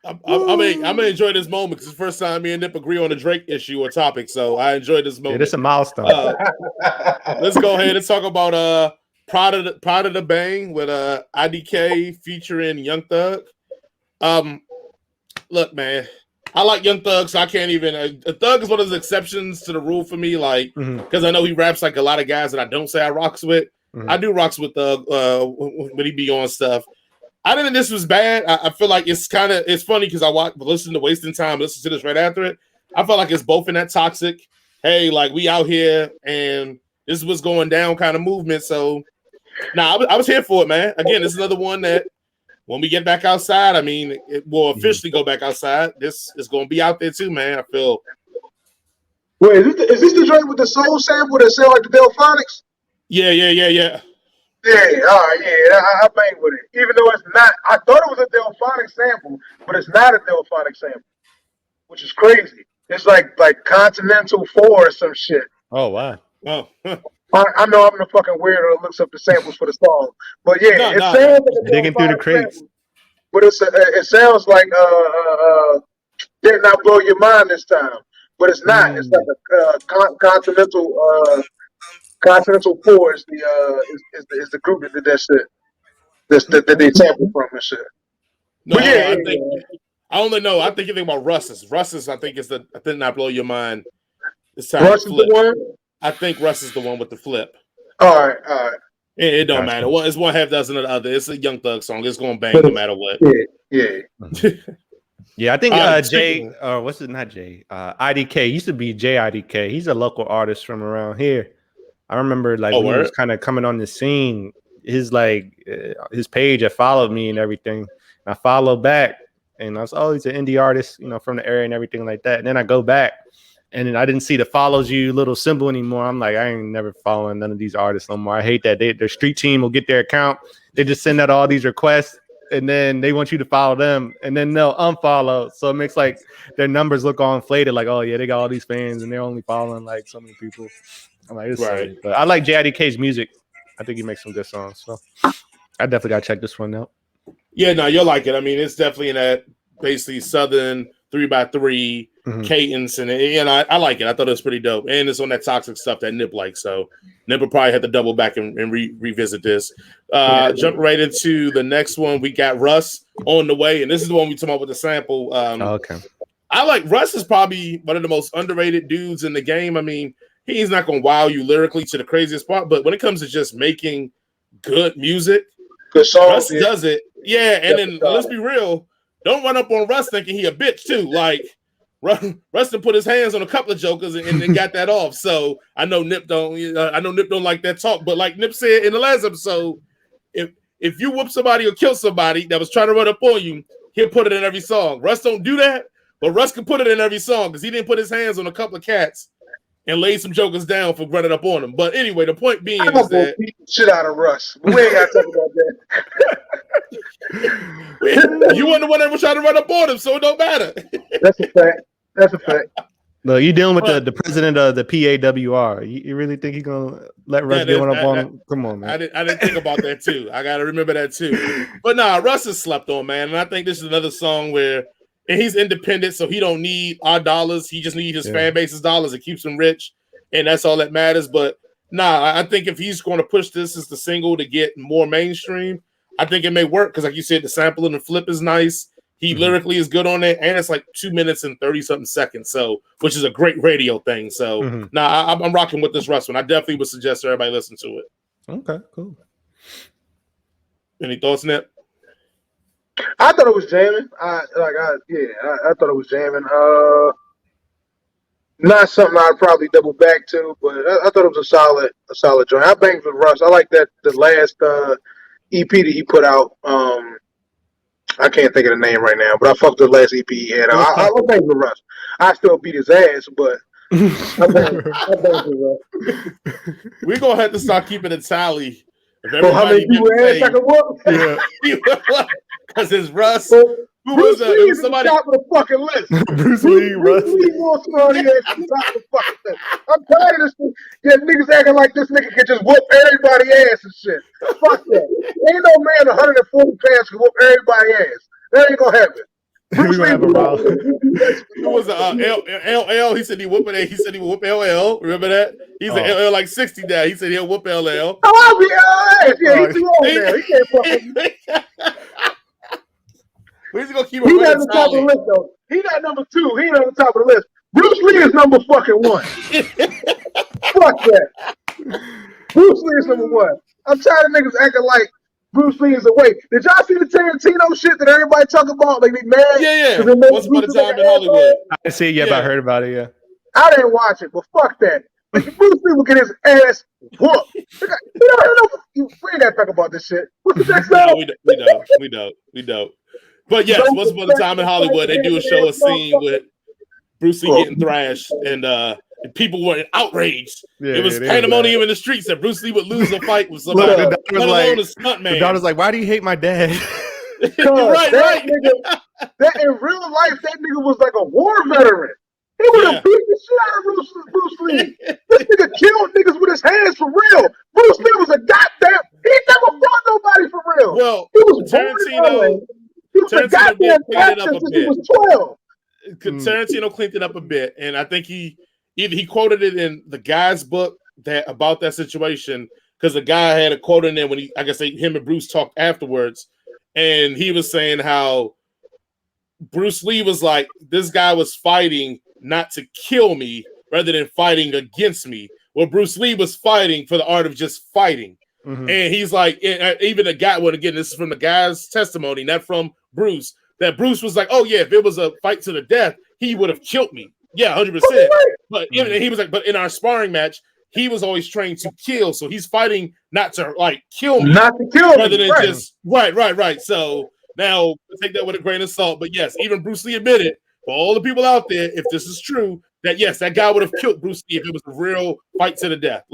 I'm gonna enjoy this moment because it's the first time me and Nip agree on a Drake issue or topic, so I enjoyed this moment. Yeah, it's a milestone. Let's go ahead and talk about PradadaBang with IDK featuring Young Thug. Look, man, I like Young Thug, so I can't even. Thug is one of those exceptions to the rule for me, like because I know he raps like a lot of guys that I don't say I rocks with. I do rocks with Thug when he be on stuff. I didn't think this was bad. I feel like it's funny because I listen to Wasting Time, listen to this right after it. I felt like it's both in that toxic, hey, like we out here and this is what's going down kind of movement. So I was here for it, man. Again, this is another one that when we get back outside, I mean, it will officially go back outside. This is going to be out there too, man. I feel. Wait, is this the joint with the soul sample that sound like the Delphonics? Yeah. Yeah, all right, yeah, I bang with it. Even though it's not, I thought it was a Delphonic sample, but it's not a Delphonic sample, which is crazy. It's like Continental 4 or some shit. Oh, wow. Oh. I know I'm the fucking weirdo that looks up the samples for the song, but yeah, it sounds like a digging through the crates. Sample, but it sounds like Did Not Blow Your Mind this time, but it's not. It's like a Continental 4 is the group that did that shit. That they sampled from and shit. No, I only know. I think you think about Russ's. Russ's, I think, is the I Did Not Blow Your Mind. This time Russ is the one? I think Russ is the one with the flip. All right. It don't matter. It's one half dozen of the other. It's a Young Thug song. It's gonna bang no matter what. Yeah. Yeah, I think Jay, what's it? Not Jay. IDK used to be JIDK. He's a local artist from around here. I remember when he was kind of coming on the scene. His page had followed me and everything. And I followed back, and I was he's an indie artist, from the area and everything like that. And then I go back, and then I didn't see the follows you little symbol anymore. I'm like, I ain't never following none of these artists no more. I hate that their street team will get their account. They just send out all these requests, and then they want you to follow them, and then they'll unfollow. So it makes their numbers look all inflated. Like, oh yeah, they got all these fans, and they're only following so many people. I'm like, it's silly. But I like JIDK's music. I think he makes some good songs. So I definitely gotta check this one out. Yeah, no, you'll like it. I mean, it's definitely in that basically Southern 3x3 cadence, and I like it. I thought it was pretty dope, and it's on that toxic stuff that Nip likes. So Nip will probably have to double back and revisit this. Jump right into the next one. We got Russ on the way, and this is the one we talking about with the sample. Okay. I like Russ is probably one of the most underrated dudes in the game. I mean, he's not going to wow you lyrically to the craziest part, but when it comes to just making good music, Russ does it. Yeah, and then let's be real. Don't run up on Russ thinking he a bitch too. Like Russ done put his hands on a couple of jokers and then got that off. So I know Nip don't like that talk. But like Nip said in the last episode, if you whoop somebody or kill somebody that was trying to run up on you, he'll put it in every song. Russ don't do that, But Russ can put it in every song because he didn't put his hands on a couple of cats and laid some jokers down for running up on him. But anyway, the point being is that beat the shit out of Russ. But we ain't got to talk about that. You weren't the one that was trying to run up on him, so it don't matter. That's a fact. That's a fact. Look, you dealing with the president of the PAWR. You really think he's gonna let Russ get one up on him? Come on, man. I didn't think about that too. I gotta remember that too. But nah, Russ is slept on, man. And I think this is another song where and he's independent, so he don't need our dollars. He just needs his fan base's dollars. It keeps him rich, and that's all that matters. But nah, I think if he's going to push this as the single to get more mainstream, I think it may work because, like you said, the sample and the flip is nice. He lyrically is good on it, and it's like 2 minutes and 30-something seconds, so which is a great radio thing. So nah, I'm rocking with this Russ one. I definitely would suggest everybody listen to it. Okay, cool. Any thoughts, Nip? I thought it was jamming. I thought it was jamming. Not something I'd probably double back to, but I thought it was a solid joint. I banged with Russ. I like the last EP that he put out. I can't think of the name right now, but I fucked the last EP he had. I banged with Russ. I still beat his ass, but I banged with Russ. We're gonna have to start keeping a tally. So how many people ass I can whoop? Yeah. Because it's Russ. Bruce Lee is somebody top of the fucking list. Bruce Lee, Russ. Bruce Lee wants somebody ass to the top of the fucking list. I'm tired of this thing. Yeah, niggas acting like this nigga can just whoop everybody ass and shit. Fuck that. Ain't no man 140 pounds can whoop everybody ass. That ain't gonna happen. Bruce Lee Who was LL? He said he whooping it. He said he would whoop LL. Remember that? He's an LL like 60 now. He said he'll whoop LL. Oh, I'll be ass. Yeah, he's too old now. He can't fuck with me. He's gonna keep He not the top of the list though. He not number 2. He not the top of the list. Bruce Lee is number fucking 1. Fuck that. Bruce Lee is number 1. I'm tired of niggas acting like Bruce Lee is away. Did y'all see the Tarantino shit that everybody talk about? Like they mad? Yeah. Once upon a time in Hollywood. I didn't see it yet, but I heard about it. Yeah. I didn't watch it, but fuck that. Like, Bruce Lee will get his ass whooped. We ain't gotta talk about this shit. What's the next song? We don't. But yes, once upon a time in Hollywood, they do a scene with Bruce Lee getting thrashed, and people were outraged. Yeah, it was pandemonium in the streets that Bruce Lee would lose a fight with somebody. The daughter's like, "Why do you hate my dad?" right. Nigga, that in real life, that nigga was like a war veteran. He would have beat the shit out of Bruce Lee. This nigga killed niggas with his hands for real. Bruce Lee was a goddamn. He never fought nobody for real. Well, he was Tarantino. He was a goddamn captain since he was 12. Tarantino cleaned it up a bit, and I think he quoted it in the guy's book about that situation because the guy had a quote in there when him and Bruce talked afterwards, and he was saying how Bruce Lee was like, this guy was fighting not to kill me rather than fighting against me. Well, Bruce Lee was fighting for the art of just fighting. And he's like, even the guy, again, this is from the guy's testimony, not from Bruce, that Bruce was like, oh yeah, if it was a fight to the death, he would have killed me. Yeah, 100%. But he was like, but in our sparring match, he was always trained to kill. So he's fighting not to like kill me. Not to kill me. Rather than just, right. So now take that with a grain of salt. But yes, even Bruce Lee admitted, for all the people out there, if this is true, that yes, that guy would have killed Bruce Lee if it was a real fight to the death.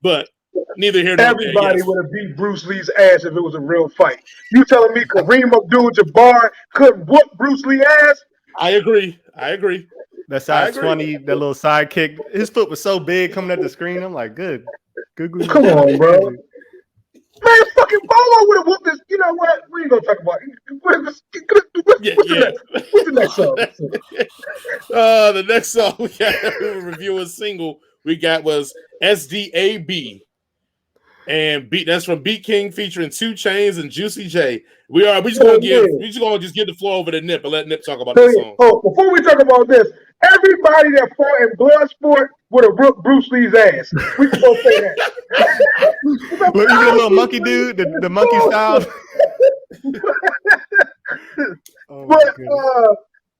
But neither here nor there. Everybody would have beat Bruce Lee's ass if it was a real fight. You telling me Kareem Abdul-Jabbar couldn't whoop Bruce Lee's ass? I agree. That size 20, that little side kick. His foot was so big coming at the screen. I'm like, good. Come on, bro. Man, fucking Polo would have whooped this. You know what? We ain't gonna talk about it. What's the next song? The next song we got review a single we got was SDAB. And that's from BeatKing featuring 2 Chainz and Juicy J. We just gonna give the floor over to Nip and let Nip talk about this song. Oh, before we talk about this, everybody that fought in Bloodsport would have whooped Bruce Lee's ass. We can both say that. Look, you the little monkey dude, the monkey style.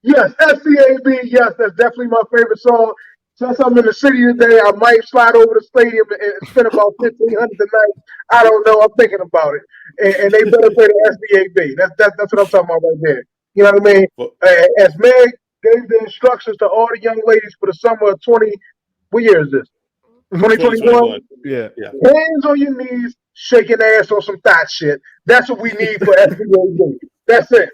Yes, SCAB, yes, that's definitely my favorite song. Since I'm in the city today, I might slide over the stadium and spend about $1,500 tonight. I don't know. I'm thinking about it. And they better play the SDAB. That's what I'm talking about right there. You know what I mean? As Meg gave the instructions to all the young ladies for the summer of 20, what year is this? 2021? Yeah. Hands on your knees, shaking ass on some thought shit. That's what we need for SDAB. That's it.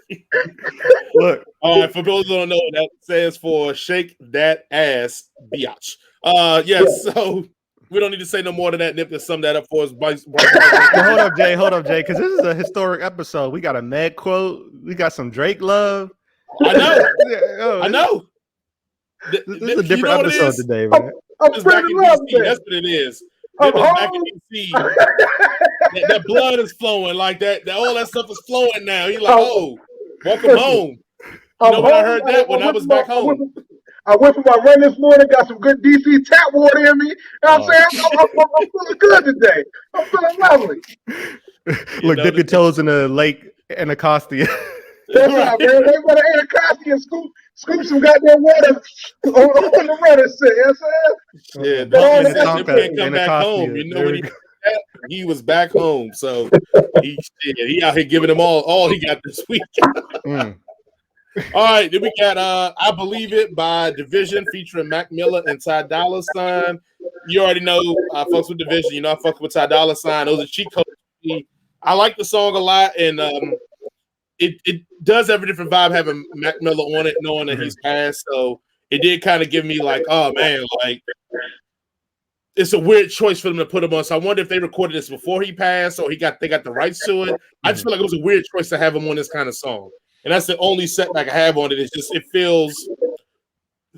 Look. All right, for those who don't know, that stands for Shake That Ass Biatch. So we don't need to say no more than that. Nip to sum that up for us. Hold up, Jay, because this is a historic episode. We got a Meg quote. We got some Drake love. I know. This is a different episode today, man. It's back in DC. That's what it is. It was back in DC. that blood is flowing like that. All that stuff is flowing now. You're like, welcome home. You know when I heard that when I was back home. I went for my run this morning, got some good DC tap water in me. You know what I'm saying? I'm feeling good today. I'm feeling lovely. Look, dip your toes in the lake Anacostia. That's right, man. They want to Anacostia and scoop some goddamn water on the run and shit. You know what I'm saying? Yeah, Nip can't come back home. You know when he was back home. So he out here giving them all he got this week. All right, then we got I Believe It by Division featuring Mac Miller and Ty Dolla $ign. You already know I fucks with Division. You know I fuck with Ty Dolla $ign. Those are cheat codes. I like the song a lot, and it does have a different vibe having Mac Miller on it, knowing that he's passed. So it did kind of give me like, oh man, like it's a weird choice for them to put him on. So I wonder if they recorded this before he passed or they got the rights to it. I just feel like it was a weird choice to have him on this kind of song. And that's the only setback I have on it. It's just it feels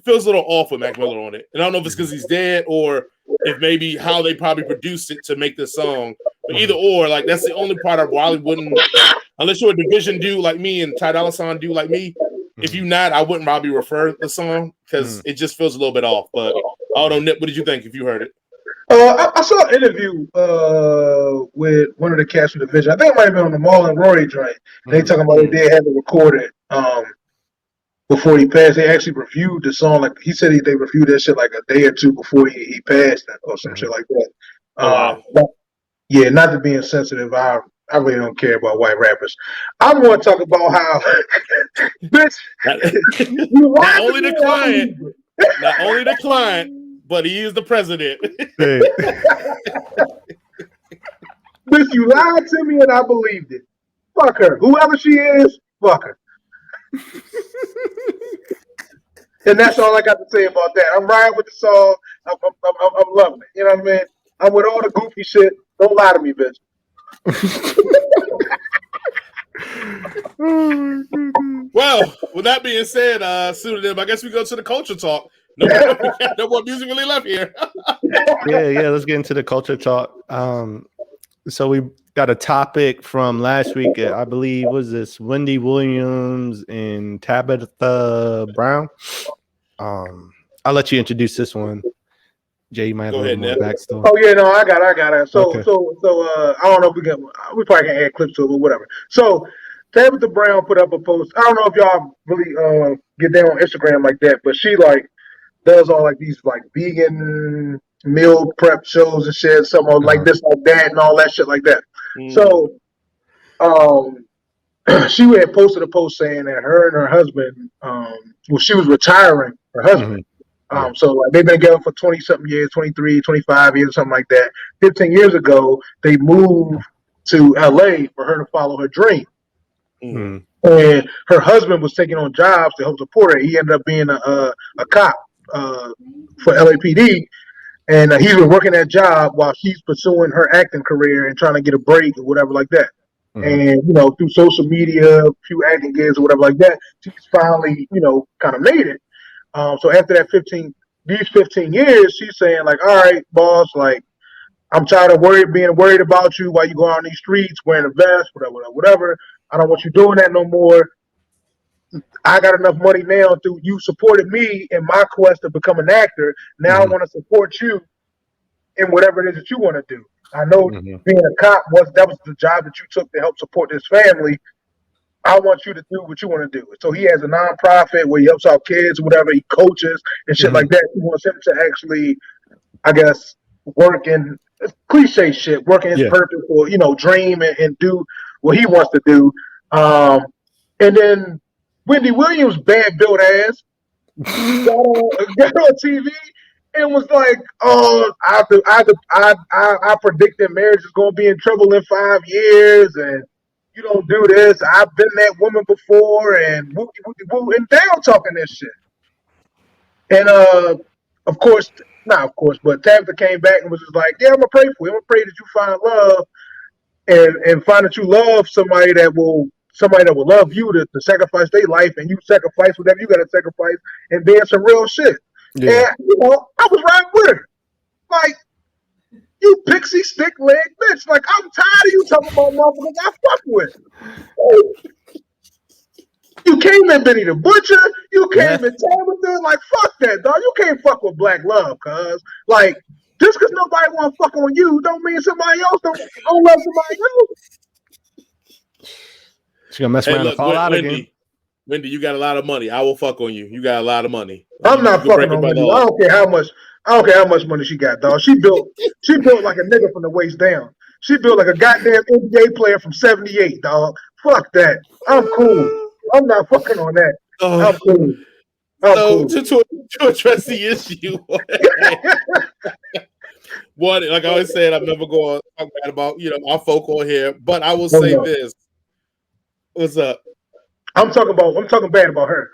a little off with Mac Miller on it. And I don't know if it's because he's dead or if maybe how they probably produced it to make this song. But either or, like that's the only part I probably wouldn't, unless you're a Division dude like me and Ty Dolla $ign dude like me. If you're not, I wouldn't probably refer the song because it just feels a little bit off. But I don't know, Nip, what did you think if you heard it? I saw an interview with one of the cats from Division. I think it might have been on the Marlon Rory joint. They talking about they did have to record it before he passed. They actually reviewed the song. Like he said, they reviewed that shit like a day or two before he passed or some shit like that. But, yeah, not to be insensitive. I really don't care about white rappers. I want to talk about how bitch. Not only the client. But he is the president. Bitch, you lied to me and I believed it. Fuck her. Whoever she is, fuck her. And that's all I got to say about that. I'm riding with the song. I'm loving it. You know what I mean? I'm with all the goofy shit. Don't lie to me, bitch. Well, with that being said, pseudonym, I guess we go to the culture talk. No more music really left here. yeah. Let's get into the culture talk. So we got a topic from last week. I believe was this Wendy Williams and Tabitha Brown. I'll let you introduce this one. Jay, you might have a little more backstory. Oh yeah, no, I got it. So I don't know if we probably can add clips to it, but whatever. So Tabitha Brown put up a post. I don't know if y'all really get down on Instagram like that, but she like does all like these like vegan meal prep shows and shit, something like this, like that, and all that shit like that. So, she had posted a post saying that her and her husband, she was retiring her husband. So like, they've been together for 20-something years, 23, 25 years, something like that. 15 years ago, they moved to LA for her to follow her dream. And her husband was taking on jobs to help support her. He ended up being a cop for LAPD, and he's been working that job while she's pursuing her acting career and trying to get a break or whatever like that. And through social media, a few acting gigs or whatever like that, she's finally kind of made it. So after that 15 years, she's saying like, all right, boss, like I'm tired of being worried about you while you go out on these streets wearing a vest, whatever. I don't want you doing that no more. I got enough money now through you supported me in my quest to become an actor. Now I want to support you in whatever it is that you want to do. I know being a cop was the job that you took to help support this family. I want you to do what you want to do. So he has a nonprofit where he helps out kids, whatever. He coaches and shit like that. He wants him to actually, I guess, work in cliche shit, work in his purpose or, dream and do what he wants to do. And then Wendy Williams, bad built ass, got on TV and was like, "Oh, I predict that marriage is gonna be in trouble in 5 years, and you don't do this. I've been that woman before," and woo, and down talking this shit. And of course, not of course, but Tabitha came back and was just like, "Yeah, I'm gonna pray for you. I'm gonna pray that you find love and find that you love somebody that will love you to sacrifice their life, and you sacrifice whatever you gotta sacrifice, and then some real shit." Yeah. And I was right with her. Like, you pixie stick leg bitch. Like, I'm tired of you talking about motherfuckers I fuck with. You came in Benny the Butcher. You came in Tabitha. Like, fuck that, dog. You can't fuck with black love, cuz. Like, just because nobody want to fuck on you don't mean somebody else don't love somebody else. She's going to mess around and fall out again. Wendy, you got a lot of money. I will fuck on you. You got a lot of money. I'm not fucking on Wendy. I don't care how much money she got, dog. She built like a nigga from the waist down. She built like a goddamn NBA player from '78, dog. Fuck that. I'm cool. I'm not fucking on that. I'm cool. Cool. To address the issue, one, like I always said, I'm never going to talk bad about our folk on here, but I will say this. What's up? I'm talking bad about her.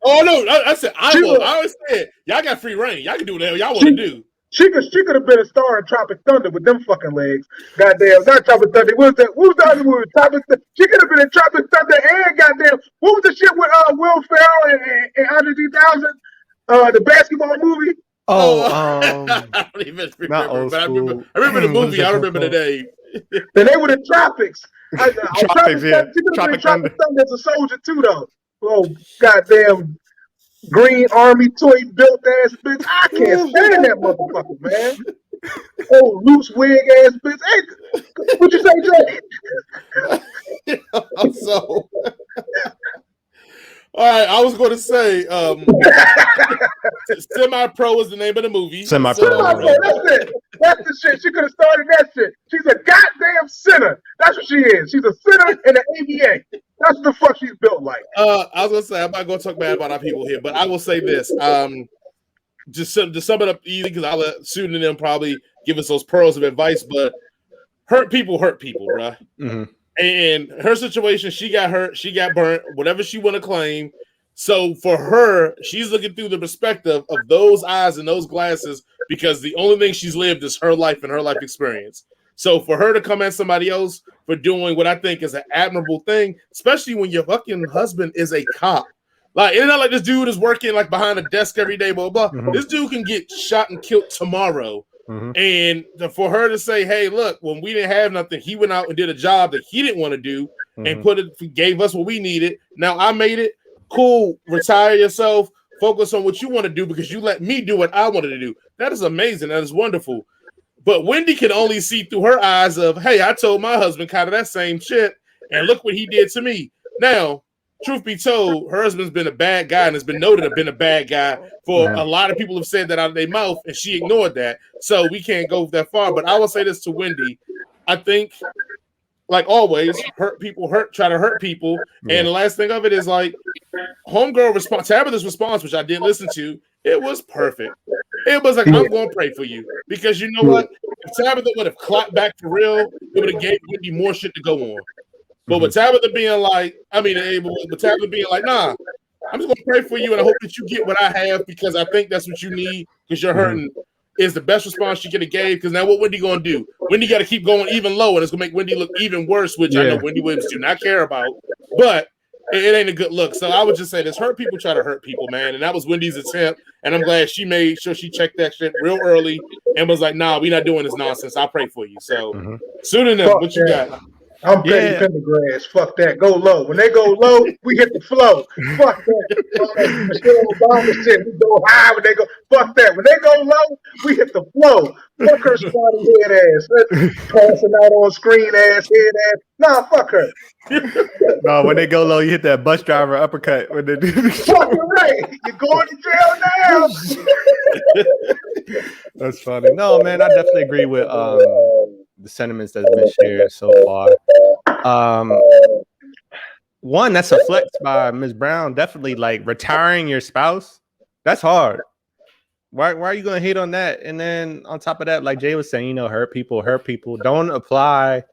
Oh no! I said I always said y'all got free reign. Y'all can do whatever y'all want to do. She could have been a star in Tropic Thunder with them fucking legs. Goddamn, not Tropic Thunder. What was the other movie? She could have been in Tropic Thunder and goddamn. What was the shit with Will Ferrell and Andre 3000? The basketball movie. I don't even remember. But I remember the movie. I don't remember the name. The name of the Tropics. Tropics, yeah. She could have been Tropic Thunder as a soldier too, though. Oh, goddamn. Green Army toy built ass bitch. I can't stand that motherfucker, man. Oh, loose wig ass bitch. Hey, what you say, Jay? So, all right, I was going to say, Semi-Pro is the name of the movie. Semi-Pro. That's it. That's the shit. She could have started that shit. She's a goddamn sinner. That's what she is. She's a sinner in an ABA. That's what the fuck she's built like. I was gonna say I'm not gonna talk bad about our people here, but I will say this. Just to sum it up easy, because I'll let Susan and them probably give us those pearls of advice. But hurt people, bro. Mm-hmm. And her situation, she got hurt, she got burnt, whatever she want to claim. So for her, she's looking through the perspective of those eyes and those glasses, because the only thing she's lived is her life and her life experience. So for her to come at somebody else for doing what I think is an admirable thing, especially when your fucking husband is a cop. Like, it's not like this dude is working like behind a desk every day, blah, blah. Mm-hmm. This dude can get shot and killed tomorrow. Mm-hmm. And for her to say, hey, look, when we didn't have nothing, he went out and did a job that he didn't want to do and gave us what we needed. Now I made it. Cool. Retire yourself. Focus on what you want to do because you let me do what I wanted to do. That is amazing. That is wonderful. But Wendy can only see through her eyes of, hey, I told my husband kind of that same shit, and look what he did to me. Now, truth be told, her husband's been a bad guy and has been noted to have been a bad guy for a lot of people have said that out of their mouth, and she ignored that. So we can't go that far. But I will say this to Wendy. I think, like always, try to hurt people. And the last thing of it is like homegirl response, Tabitha's response, which I did listen to, it was perfect. It was like, I'm going to pray for you. Because you know what? If Tabitha would have clapped back for real, it would have gave Wendy more shit to go on. But with Tabitha being like, with Tabitha being like, nah, I'm just going to pray for you and I hope that you get what I have because I think that's what you need because you're hurting is the best response she could have gave because now what Wendy going to do? Wendy got to keep going even lower and it's going to make Wendy look even worse, which I know Wendy Williams do not care about. But it ain't a good look. So I would just say this, hurt people try to hurt people, man. And that was Wendy's attempt. And I'm glad she made sure she checked that shit real early and was like, nah, we not doing this nonsense. I'll pray for you. So soon enough, what you got? I'm Petty Pendergrass. Fuck that. Go low. When they go low, we hit the flow. Fuck that. Michelle Obama said we go high when they go. Fuck that. When they go low, we hit the flow. Fuck her spotty head ass. Passing out on screen ass, head ass. Nah, fuck her. No, when they go low, you hit that bus driver uppercut. When they do. Fucking right. You're going to jail now. That's funny. No, man, I definitely agree with the sentiments that's been shared so far. one, that's a flex by Ms. Brown. Definitely, like retiring your spouse. That's hard. Why are you gonna hate on that? And then on top of that, like Jay was saying, hurt people. Don't apply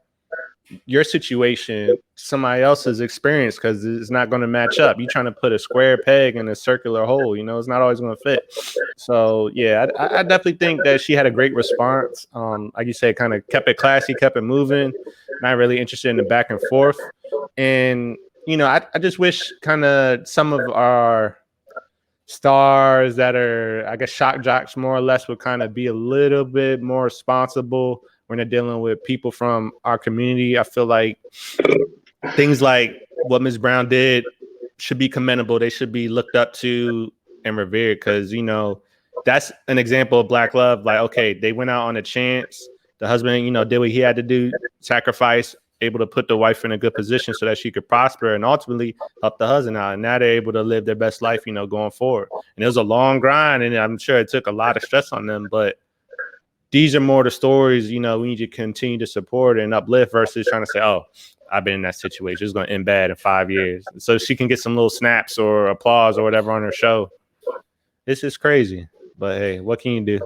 your situation to somebody else's experience because it's not going to match up. You're trying to put a square peg in a circular hole. It's not always going to fit. So yeah, I definitely think that she had a great response. Like you said, kind of kept it classy, kept it moving. Not really interested in the back and forth. And I just wish kind of some of our stars that are, I guess, shock jocks more or less would kind of be a little bit more responsible when they're dealing with people from our community. I feel like things like what Ms. Brown did should be commendable. They should be looked up to and revered because, that's an example of Black love. Like, okay, they went out on a chance. The husband, did what he had to do, sacrifice, able to put the wife in a good position so that she could prosper and ultimately help the husband out. And now they're able to live their best life, going forward. And it was a long grind, and I'm sure it took a lot of stress on them, but these are more the stories, we need to continue to support and uplift versus trying to say, oh, I've been in that situation. It's going to end bad in 5 years. So she can get some little snaps or applause or whatever on her show. It's just crazy. But hey, what can you do?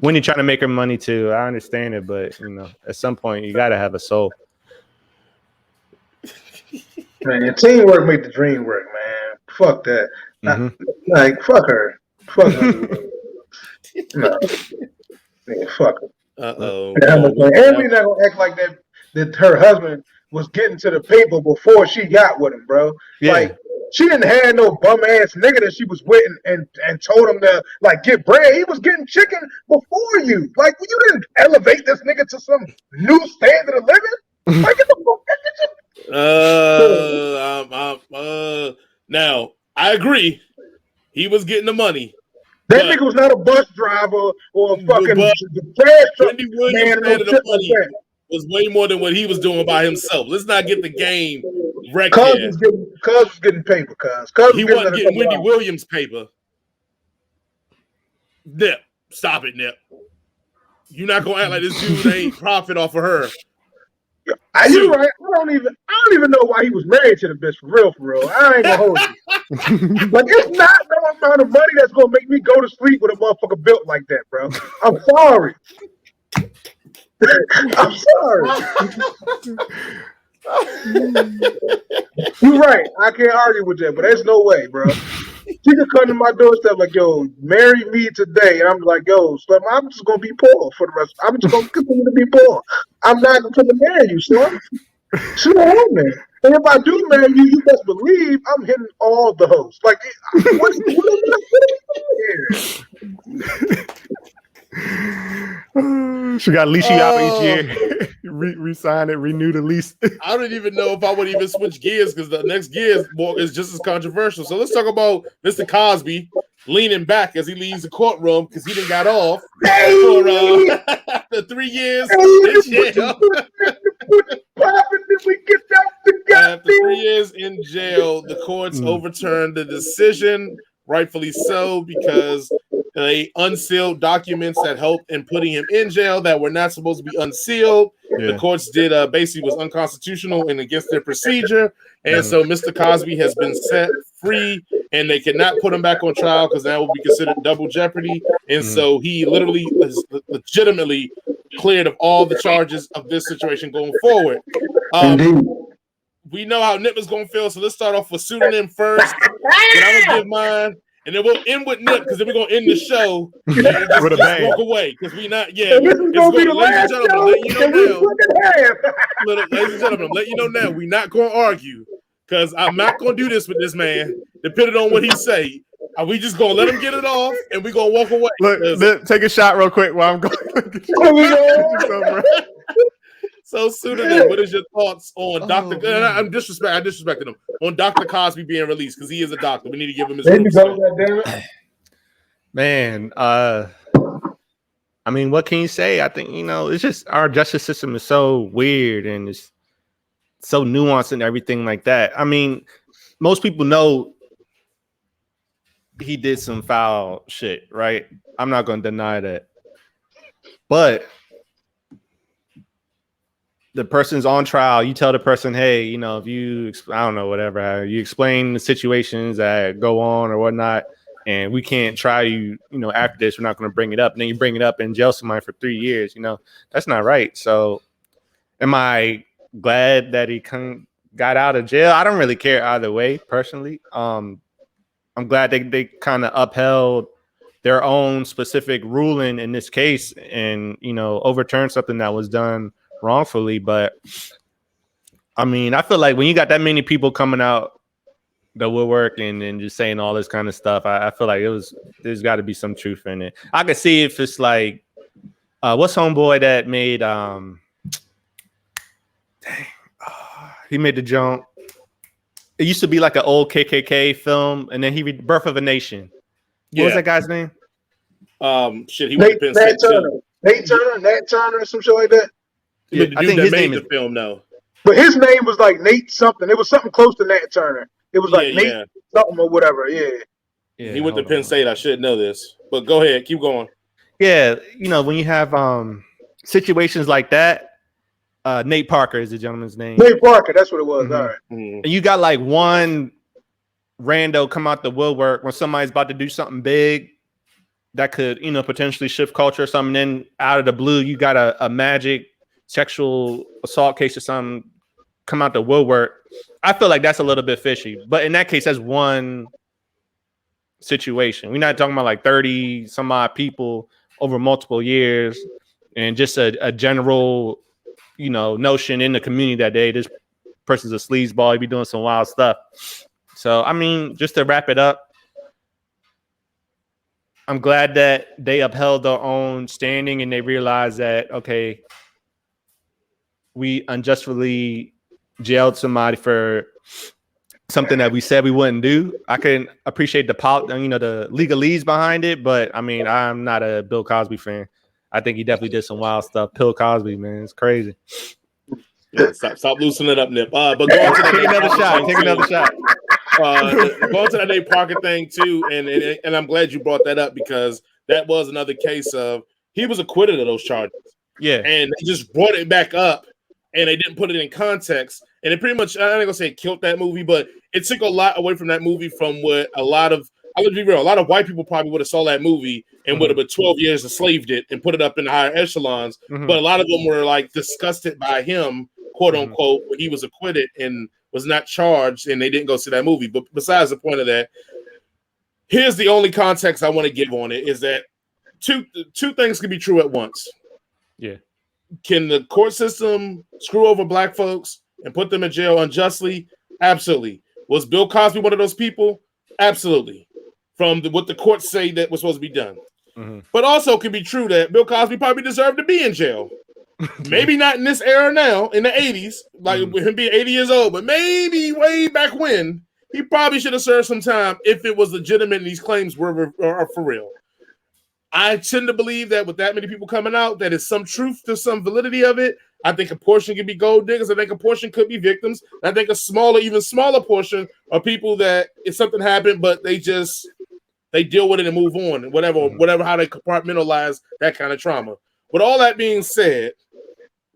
Wendy trying to make her money too. I understand it, but at some point you got to have a soul. Man, teamwork make the dream work, man. Fuck that. Like, fuck her. Fuck her. No. Man, fuck her. Uh-oh. And we not gonna act like that her husband was getting to the paper before she got with him, bro. Yeah. Like, she didn't have no bum ass nigga that she was with and told him to like get bread. He was getting chicken before you. Like, you didn't elevate this nigga to some new standard of living. Like, get the fuck. Now I agree. He was getting the money. That nigga was not a bus driver or a fucking trash truck. Wendy Williams said the money was way more than what he was doing by himself. Let's not get the game wrecked here. Cuz was getting paper, cuz. He wasn't getting Wendy Williams paper. Nip. Stop it, Nip. You're not gonna act like this dude ain't profit off of her. You're right. I don't even know why he was married to the bitch for real. I ain't gonna hold you. Like, it's not no amount of money that's gonna make me go to sleep with a motherfucker built like that, bro. I'm sorry. I'm sorry. You're right. I can't argue with that, but there's no way, bro. She could come to my doorstep like, yo, marry me today. And I'm like, yo, Slim, I'm just going to be poor for the rest. I'm just going to continue to be poor. I'm not going to marry you, Slim. She don't want me. And if I do marry you, you best believe I'm hitting all the hoes. Like, what are we doing here? She got leash out each year. Resign it, renew the lease. I don't even know if I would even switch gears because the next gear is just as controversial. So let's talk about Mr. Cosby leaning back as he leaves the courtroom because he done got off for the 3 years in jail. After 3 years in jail, the courts overturned the decision, rightfully so, because they unsealed documents that helped in putting him in jail that were not supposed to be unsealed. Yeah. The courts did basically was unconstitutional and against their procedure. And so Mr. Cosby has been set free and they cannot put him back on trial because that will be considered double jeopardy. And so he literally is legitimately cleared of all the charges of this situation going forward. We know how Nip is going to feel, so let's start off with pseudonym first. And I'm going to give mine. And then we'll end with Nip because then we're gonna end the show and just walk away because we not. Yeah, it's gonna be the ladies and gentlemen, let you know now. We're not gonna argue because I'm not gonna do this with this man. Depending on what he say, are we just gonna let him get it off and we gonna walk away? Look, take a shot real quick while I'm going. So pseudonym, what is your thoughts on Dr. I disrespected him on Dr. Cosby being released because he is a doctor. We need to give him his respect. Man, I mean, what can you say? I think it's just our justice system is so weird and it's so nuanced and everything like that. I mean, most people know he did some foul shit, right? I'm not going to deny that, but the person's on trial, you tell the person, hey, you know, if you, I don't know, whatever, you explain the situations that go on or whatnot, and we can't try you, you know, after this, we're not going to bring it up. And then you bring it up and jail somebody for 3 years, you know, that's not right. So am I glad that he got out of jail? I don't really care either way, personally. I'm glad they kind of upheld their own specific ruling in this case and, you know, overturned something that was done wrongfully. But I mean, I feel like when you got that many people coming out the woodwork and just saying all this kind of stuff, I feel like there's got to be some truth in it. I could see if it's like what's homeboy that made he made the jump. It used to be like an old KKK film, and then he read Birth of a Nation. What was that guy's name? Shit, he went to Penn State too. Nate Turner, some shit like that. Yeah, I think his name is the film though. But his name was like Nate something. It was something close to Nat Turner. It was like Nate something or whatever. Yeah. He went to Penn State. I should know this, but go ahead, keep going. Yeah, you know, when you have situations like that, Nate Parker is the gentleman's name. Nate Parker, that's what it was. All right. And you got like one rando come out the woodwork when somebody's about to do something big that could, you know, potentially shift culture or something. Then out of the blue, you got a magic sexual assault case or something come out the woodwork. I feel like that's a little bit fishy. But in that case, that's one situation. We're not talking about like 30 some odd people over multiple years and just a general, you know, notion in the community that day, this person's a sleazeball, he be doing some wild stuff. So, I mean, just to wrap it up, I'm glad that they upheld their own standing and they realized that, okay, we unjustly jailed somebody for something that we said we wouldn't do. I can appreciate the legalese behind it, but I mean, I'm not a Bill Cosby fan. I think he definitely did some wild stuff. Bill Cosby, man, it's crazy. Yeah, stop loosening it up, Nip. But go on to take another shot. Take another shot. Go to that Nate Parker thing too, and I'm glad you brought that up because that was another case of he was acquitted of those charges. Yeah, and they just brought it back up, and they didn't put it in context, and it pretty much I'm not gonna say it killed that movie, but it took a lot away from that movie from what a lot of white people probably would have saw that movie and would have been 12 years enslaved it and put it up in the higher echelons, but a lot of them were like disgusted by him, quote unquote, when he was acquitted and was not charged, and they didn't go see that movie. But besides the point of that, here's the only context I want to give on it is that two things can be true at once. Yeah. Can the court system screw over black folks and put them in jail unjustly? Absolutely. Was Bill Cosby one of those people? Absolutely. From what the courts say that was supposed to be done. But also it could be true that Bill Cosby probably deserved to be in jail. Maybe not in this era now, in the 80s, like with him being 80 years old, but maybe way back when, he probably should have served some time if it was legitimate and these claims were for real. I tend to believe that with that many people coming out, that is some truth to some validity of it. I think a portion could be gold diggers. I think a portion could be victims. I think even smaller portion are people that if something happened, but they deal with it and move on and whatever, how they compartmentalize that kind of trauma. With all that being said,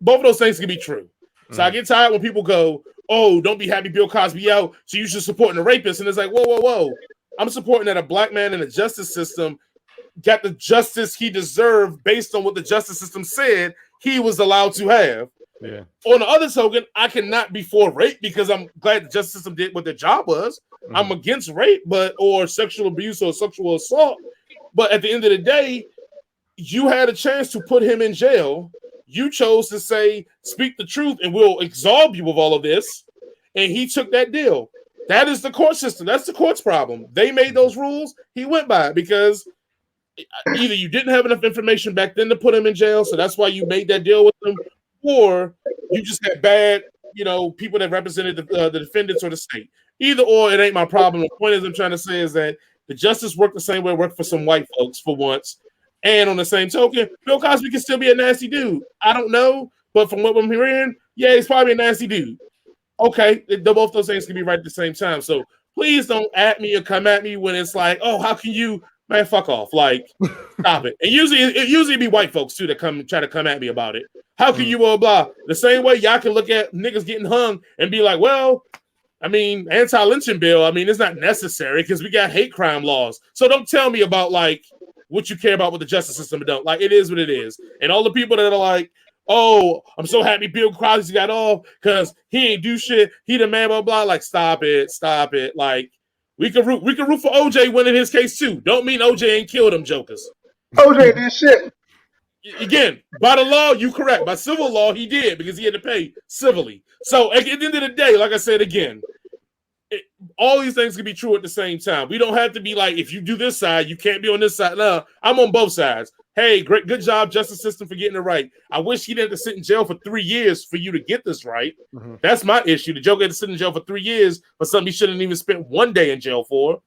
both of those things can be true. So I get tired when people go, oh, don't be happy Bill Cosby out, so you should support the rapist. And it's like, whoa. I'm supporting that a black man in the justice system got the justice he deserved based on what the justice system said he was allowed to have. Yeah. On the other token, I cannot be for rape because I'm glad the justice system did what their job was. I'm against rape, or sexual abuse or sexual assault. But at the end of the day, you had a chance to put him in jail. You chose to say, speak the truth and we'll absolve you of all of this. And he took that deal. That is the court system. That's the court's problem. They made those rules. He went by it because either you didn't have enough information back then to put him in jail, so that's why you made that deal with him, or you just had bad, people that represented the defendants or the state. Either or, it ain't my problem. The point is I'm trying to say is that the justice worked the same way it worked for some white folks for once. And on the same token, Bill Cosby can still be a nasty dude. I don't know, but from what I'm hearing, yeah, he's probably a nasty dude. Okay, both those things can be right at the same time. So please don't at me or come at me when it's like, oh, how can you Man, fuck off. Like, stop it. And it usually be white folks too that try to come at me about it. How can you blah? The same way y'all can look at niggas getting hung and be like, well, I mean, anti-lynching bill, I mean, it's not necessary because we got hate crime laws. So don't tell me about like what you care about with the justice system and don't. Like, it is what it is. And all the people that are like, oh, I'm so happy Bill Cosby got off because he ain't do shit. He the man, blah, blah. Like, stop it. Like, we can root for OJ winning his case too. Don't mean OJ ain't killed them jokers. OJ did shit. Again, by the law, you correct. By civil law, he did because he had to pay civilly. So at the end of the day, like I said again, all these things can be true at the same time. We don't have to be like, if you do this side, you can't be on this side. No, I'm on both sides. Hey, good job, justice system, for getting it right. I wish he didn't have to sit in jail for 3 years for you to get this right. Mm-hmm. That's my issue. The joker had to sit in jail for 3 years for something he shouldn't even spent 1 day in jail for.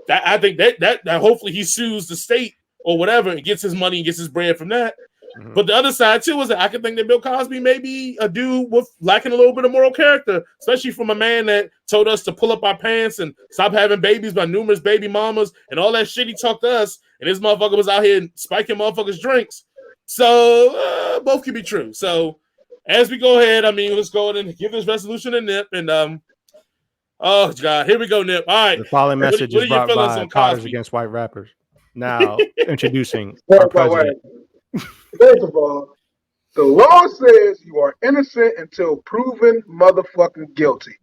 That I think that hopefully he sues the state or whatever and gets his money and gets his bread from that. Mm-hmm. But the other side too is that I can think that Bill Cosby may be a dude with lacking a little bit of moral character, especially from a man that told us to pull up our pants and stop having babies by numerous baby mamas and all that shit he talked to us. And this motherfucker was out here spiking motherfuckers' drinks. So both can be true. So as we go ahead, I mean, let's go ahead and give this resolution a nip. And oh God, here we go, Nip. All right. The following message is brought by Potters Against White Rappers. Now introducing our president. First of all, the law says you are innocent until proven motherfucking guilty.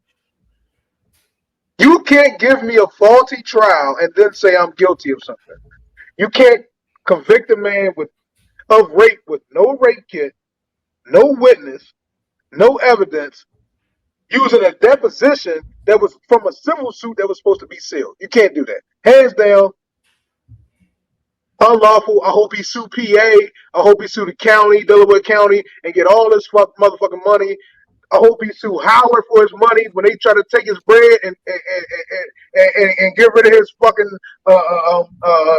You can't give me a faulty trial and then say I'm guilty of something. You can't convict a man of rape with no rape kit, no witness, no evidence, using a deposition that was from a civil suit that was supposed to be sealed. You can't do that. Hands down. Unlawful. I hope he sue PA. I hope he sue the county, Delaware County, and get all this motherfucking money. I hope he sue Howard for his money when they try to take his bread and get rid of his fucking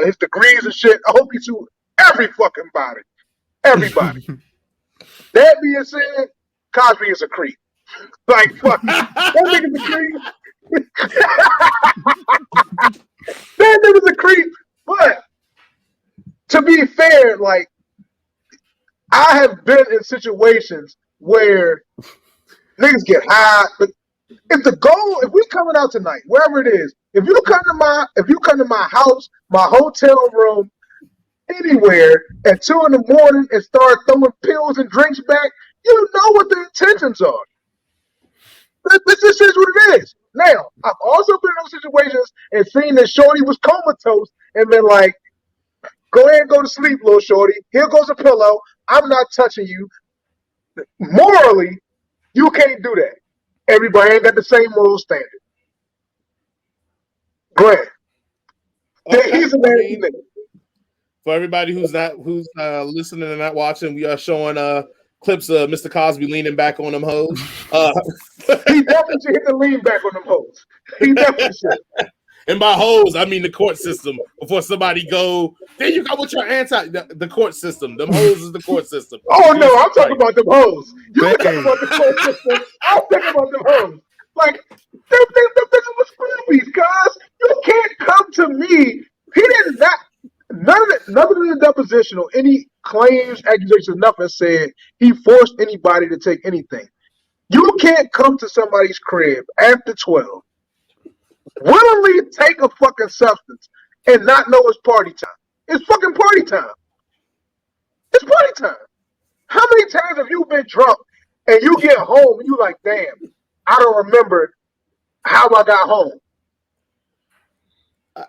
his degrees and shit. I hope he sue every fucking body. Everybody. That being said, Cosby is a creep. Like, fuck. That nigga's a creep. That nigga's a creep. But to be fair, like, I have been in situations where niggas get high, but if the goal, if we coming out tonight, wherever it is, if you come to my house, my hotel room, anywhere at 2 a.m. and start throwing pills and drinks back, you know what the intentions are. This is what it is. Now, I've also been in those situations and seen that Shorty was comatose and been like, go ahead and go to sleep, little Shorty. Here goes a pillow. I'm not touching you. Morally, you can't do that. Everybody ain't got the same moral standard. Grant. Okay. He's a man. For everybody who's listening and not watching, we are showing clips of Mr. Cosby leaning back on them hoes. He definitely should hit the lean back on them hoes. He definitely should. And by hoes, I mean the court system. Before somebody go, there you go with your the court system. Them hoes is the court system. Oh no, I'm talking about them hoes. You're talking about the court system. I'm talking about them hoes. Like, them bitches was groupies, guys. You can't come to me. He did not. None of the deposition or any claims, accusations, nothing said he forced anybody to take anything. You can't come to somebody's crib after 12, willingly take a fucking substance and not know it's party time. It's fucking party time. It's party time. How many times have you been drunk and you get home and you like, damn, I don't remember how I got home?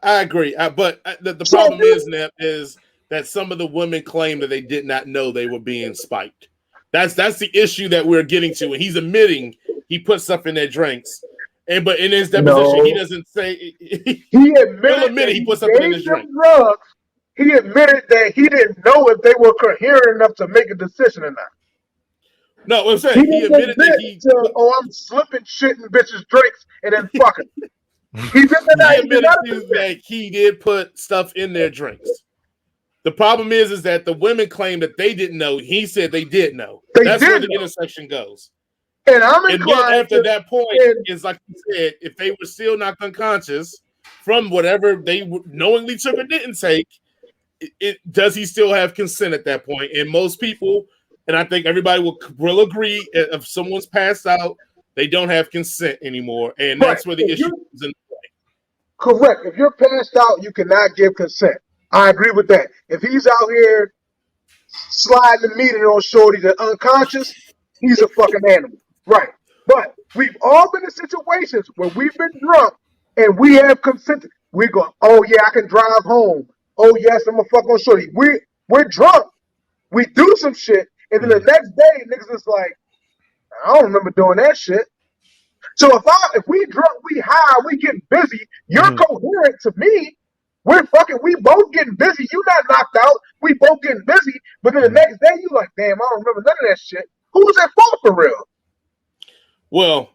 I agree, but the problem is, Nep, is that some of the women claim that they did not know they were being spiked. That's the issue that we're getting to, and he's admitting he put stuff in their drinks. But in his deposition, he doesn't say he admitted he put something in his drink. Drugs. He admitted that he didn't know if they were coherent enough to make a decision or not. No, what I'm saying, he admitted that I'm slipping shit in bitches' drinks and then fucking. He admitted that he did put stuff in their drinks. The problem is that the women claim that they didn't know. He said they did know. That's where the intersection goes. And I'm inclined after that point is like you said, if they were still knocked unconscious, from whatever they knowingly took or didn't take, does he still have consent at that point? And most people, and I think everybody will agree, if someone's passed out, they don't have consent anymore, and that's where the issue is in play. Correct. If you're passed out, you cannot give consent. I agree with that. If he's out here sliding the meter on shorty to unconscious, he's a fucking animal. Right. But we've all been in situations where we've been drunk and we have consented. We go, oh yeah, I can drive home. Oh yes, I'm gonna fuck on shorty. We're drunk. We do some shit, and then the next day, niggas is like, I don't remember doing that shit. So if we drunk, we high, we getting busy, you're coherent to me. We both getting busy. You not knocked out. We both getting busy. But then the next day, you like, damn, I don't remember none of that shit. Who's at fault for real? Well,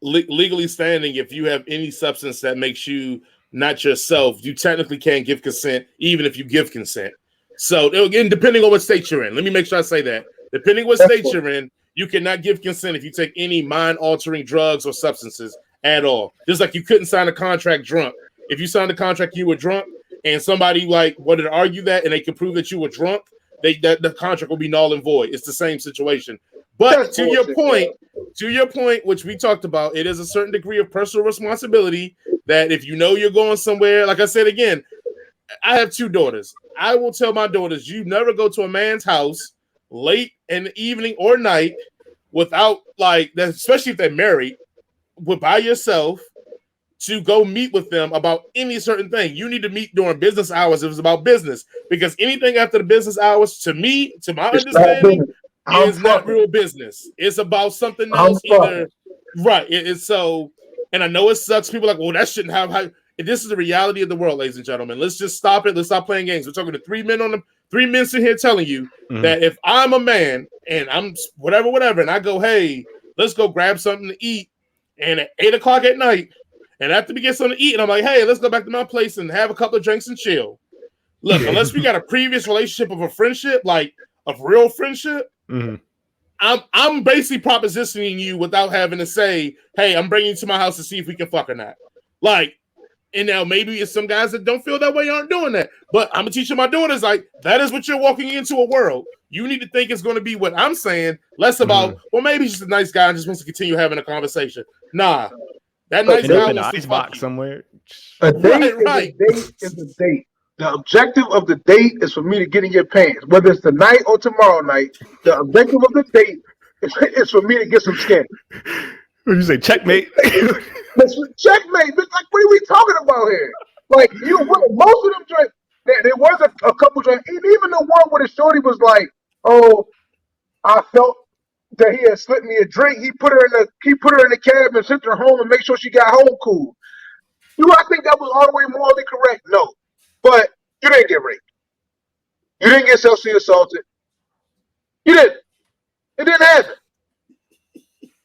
legally standing, if you have any substance that makes you not yourself, you technically can't give consent, even if you give consent. So again, depending on what state you're in, let me make sure I say that. Depending what state you're in, you cannot give consent if you take any mind-altering drugs or substances at all. Just like you couldn't sign a contract drunk. If you signed a contract, you were drunk, and somebody wanted to argue that, and they can prove that you were drunk, the contract will be null and void. It's the same situation. But to your point, which we talked about, it is a certain degree of personal responsibility that if you know you're going somewhere, like I said again, I have 2 daughters. I will tell my daughters, you never go to a man's house late in the evening or night without, especially if they're married, by yourself, to go meet with them about any certain thing. You need to meet during business hours if it's about business, because anything after the business hours, to my understanding, is not real business. It's about something else. It's so, and I know it sucks. People are like, well, that shouldn't have. This is the reality of the world, ladies and gentlemen. Let's just stop it. Let's stop playing games. We're talking to 3 men sitting here telling you that if I'm a man and I'm whatever, and I go, hey, let's go grab something to eat, and at 8 o'clock at night, and after we get something to eat, and I'm like, hey, let's go back to my place and have a couple of drinks and chill. Look, unless we got a previous relationship of a friendship, like of real friendship, I'm basically propositioning you without having to say, hey, I'm bringing you to my house to see if we can fuck or not. And now maybe it's some guys that don't feel that way aren't doing that. But I'm teaching my daughters, that is what you're walking into a world. You need to think it's going to be what I'm saying, less about, well, maybe he's just a nice guy and just wants to continue having a conversation. Nah. That nice guy wants to fuck you. Somewhere. A date is a date. The objective of the date is for me to get in your pants, whether it's tonight or tomorrow night. The objective of the date is for me to get some skin. What you say, checkmate? That's checkmate. What are we talking about here? Most of them drinks. There was a couple drinks. Even the one where the shorty was like, "Oh, I felt that he had slipped me a drink." He put her in the cab and sent her home and make sure she got home cool. Do I think that was all the way morally correct? No. But you didn't get raped. You didn't get sexually assaulted. You didn't. It didn't happen.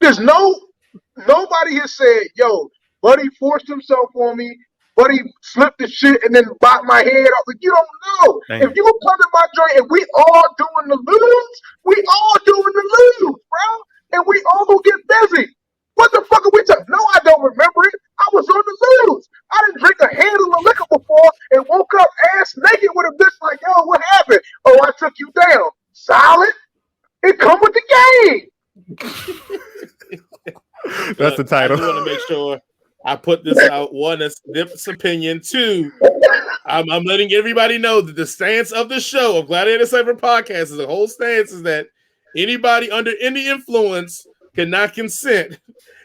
There's nobody has said, yo, buddy forced himself on me, buddy slipped the shit and then bought my head off. You don't know. If you come to my joint and we all doing the lose, bro. And we all gonna get busy. What the fuck are we talking? No, I don't remember it. I was on the lose. I didn't drink a handle of liquor before and woke up ass naked with a bitch like, yo, what happened? Oh, I took you down. Solid. It come with the game. That's the title. I just want to make sure I put this out. One, it's Nip's opinion. 2, I'm letting everybody know that the stance of the show of Gladiator Cypher podcast is the whole stance is that anybody under any influence cannot consent.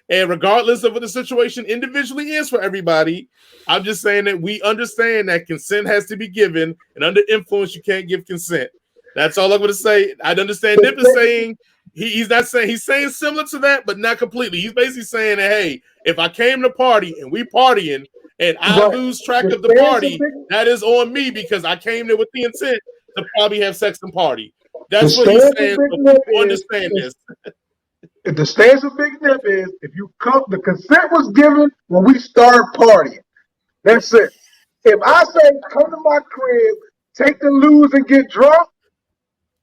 And regardless of what the situation individually is for everybody, I'm just saying that we understand that consent has to be given, and under influence, you can't give consent. That's all I'm going to say. I understand Nip is saying he's not saying he's saying similar to that, but not completely. He's basically saying that, hey, if I came to party and we partying and I lose track of the party, that is on me because I came there with the intent to probably have sex and party. That's what he's saying. So understand this. The stance of Big Nip is if you come, the consent was given when we start partying. That's it. If I say come to my crib, take the lose and get drunk,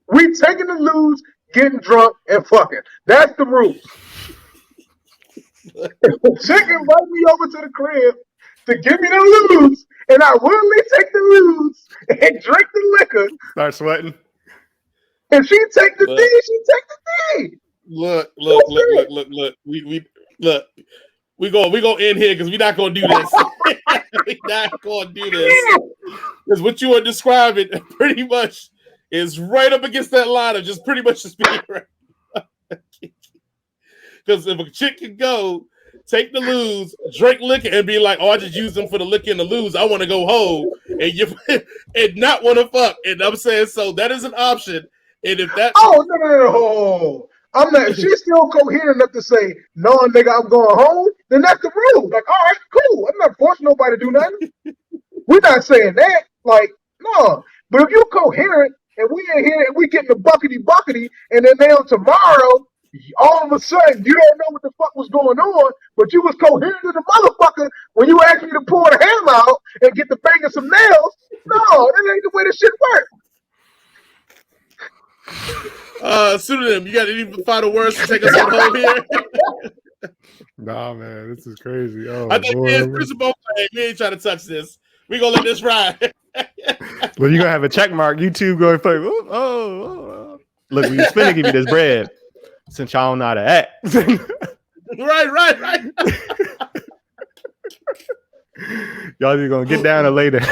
we taking the lose, getting drunk, and fucking. That's the rules. If the chick invite me over to the crib to give me the lose, and I willingly take the lose and drink the liquor. Start sweating. And she take the D, she take the D. Look. We gonna end here because we're not gonna do this. We're not gonna do this. Because what you are describing pretty much is right up against that line of just pretty much just being right. Because if a chick can go, take the lose, drink liquor, and be like, "Oh, I just used them for the liquor and the lose. I want to go home," and not want to fuck. And I'm saying, so that is an option. And if that, no. I'm not. If she's still coherent enough to say, "No, nigga, I'm going home," then that's the rule. Like, all right, cool. I'm not forcing nobody to do nothing. We're not saying that. Like, no. But if you're coherent and we in here and we getting the buckety, and then now tomorrow, all of a sudden you don't know what the fuck was going on, but you was coherent as a motherfucker when you asked me to pull the hammer out and get the bang of some nails. No, that ain't the way this shit works. Pseudonym, you got any final words to take us on home here? Nah, man, this is crazy. Oh, I think me ain't trying to touch this. We gonna let this ride. Well, you gonna have a check mark. You two going play. Oh. Look, we finna give you this bread since y'all don't know how to act. Right. Y'all either gonna get down or lay down.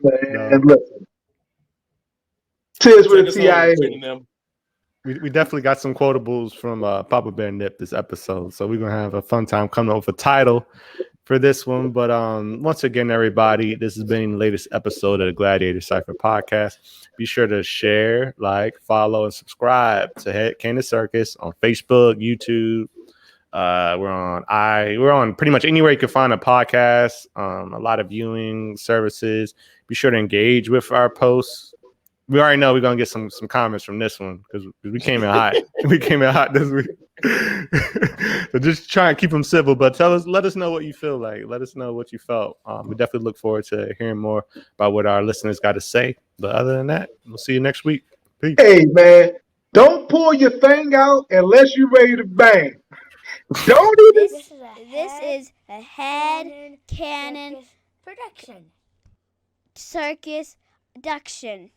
Man, listen. Tears with the TIA. We definitely got some quotables from Papa Bear Nip this episode, so we're gonna have a fun time coming up with a title for this one. But once again, everybody, this has been the latest episode of the Gladiator Cypher podcast. Be sure to share, like, follow, and subscribe to Head Candy Circus on Facebook, YouTube. We're on pretty much anywhere you can find a podcast. A lot of viewing services. Be sure to engage with our posts. We already know we're gonna get some comments from this one because we came in hot. We came in hot this week. So just try and keep them civil, but let us know what you feel like. Let us know what you felt. We definitely look forward to hearing more about what our listeners got to say. But other than that, we'll see you next week. Peace. Hey man, don't pull your thing out unless you're ready to bang. Don't even. This is a head cannon production. Circus production.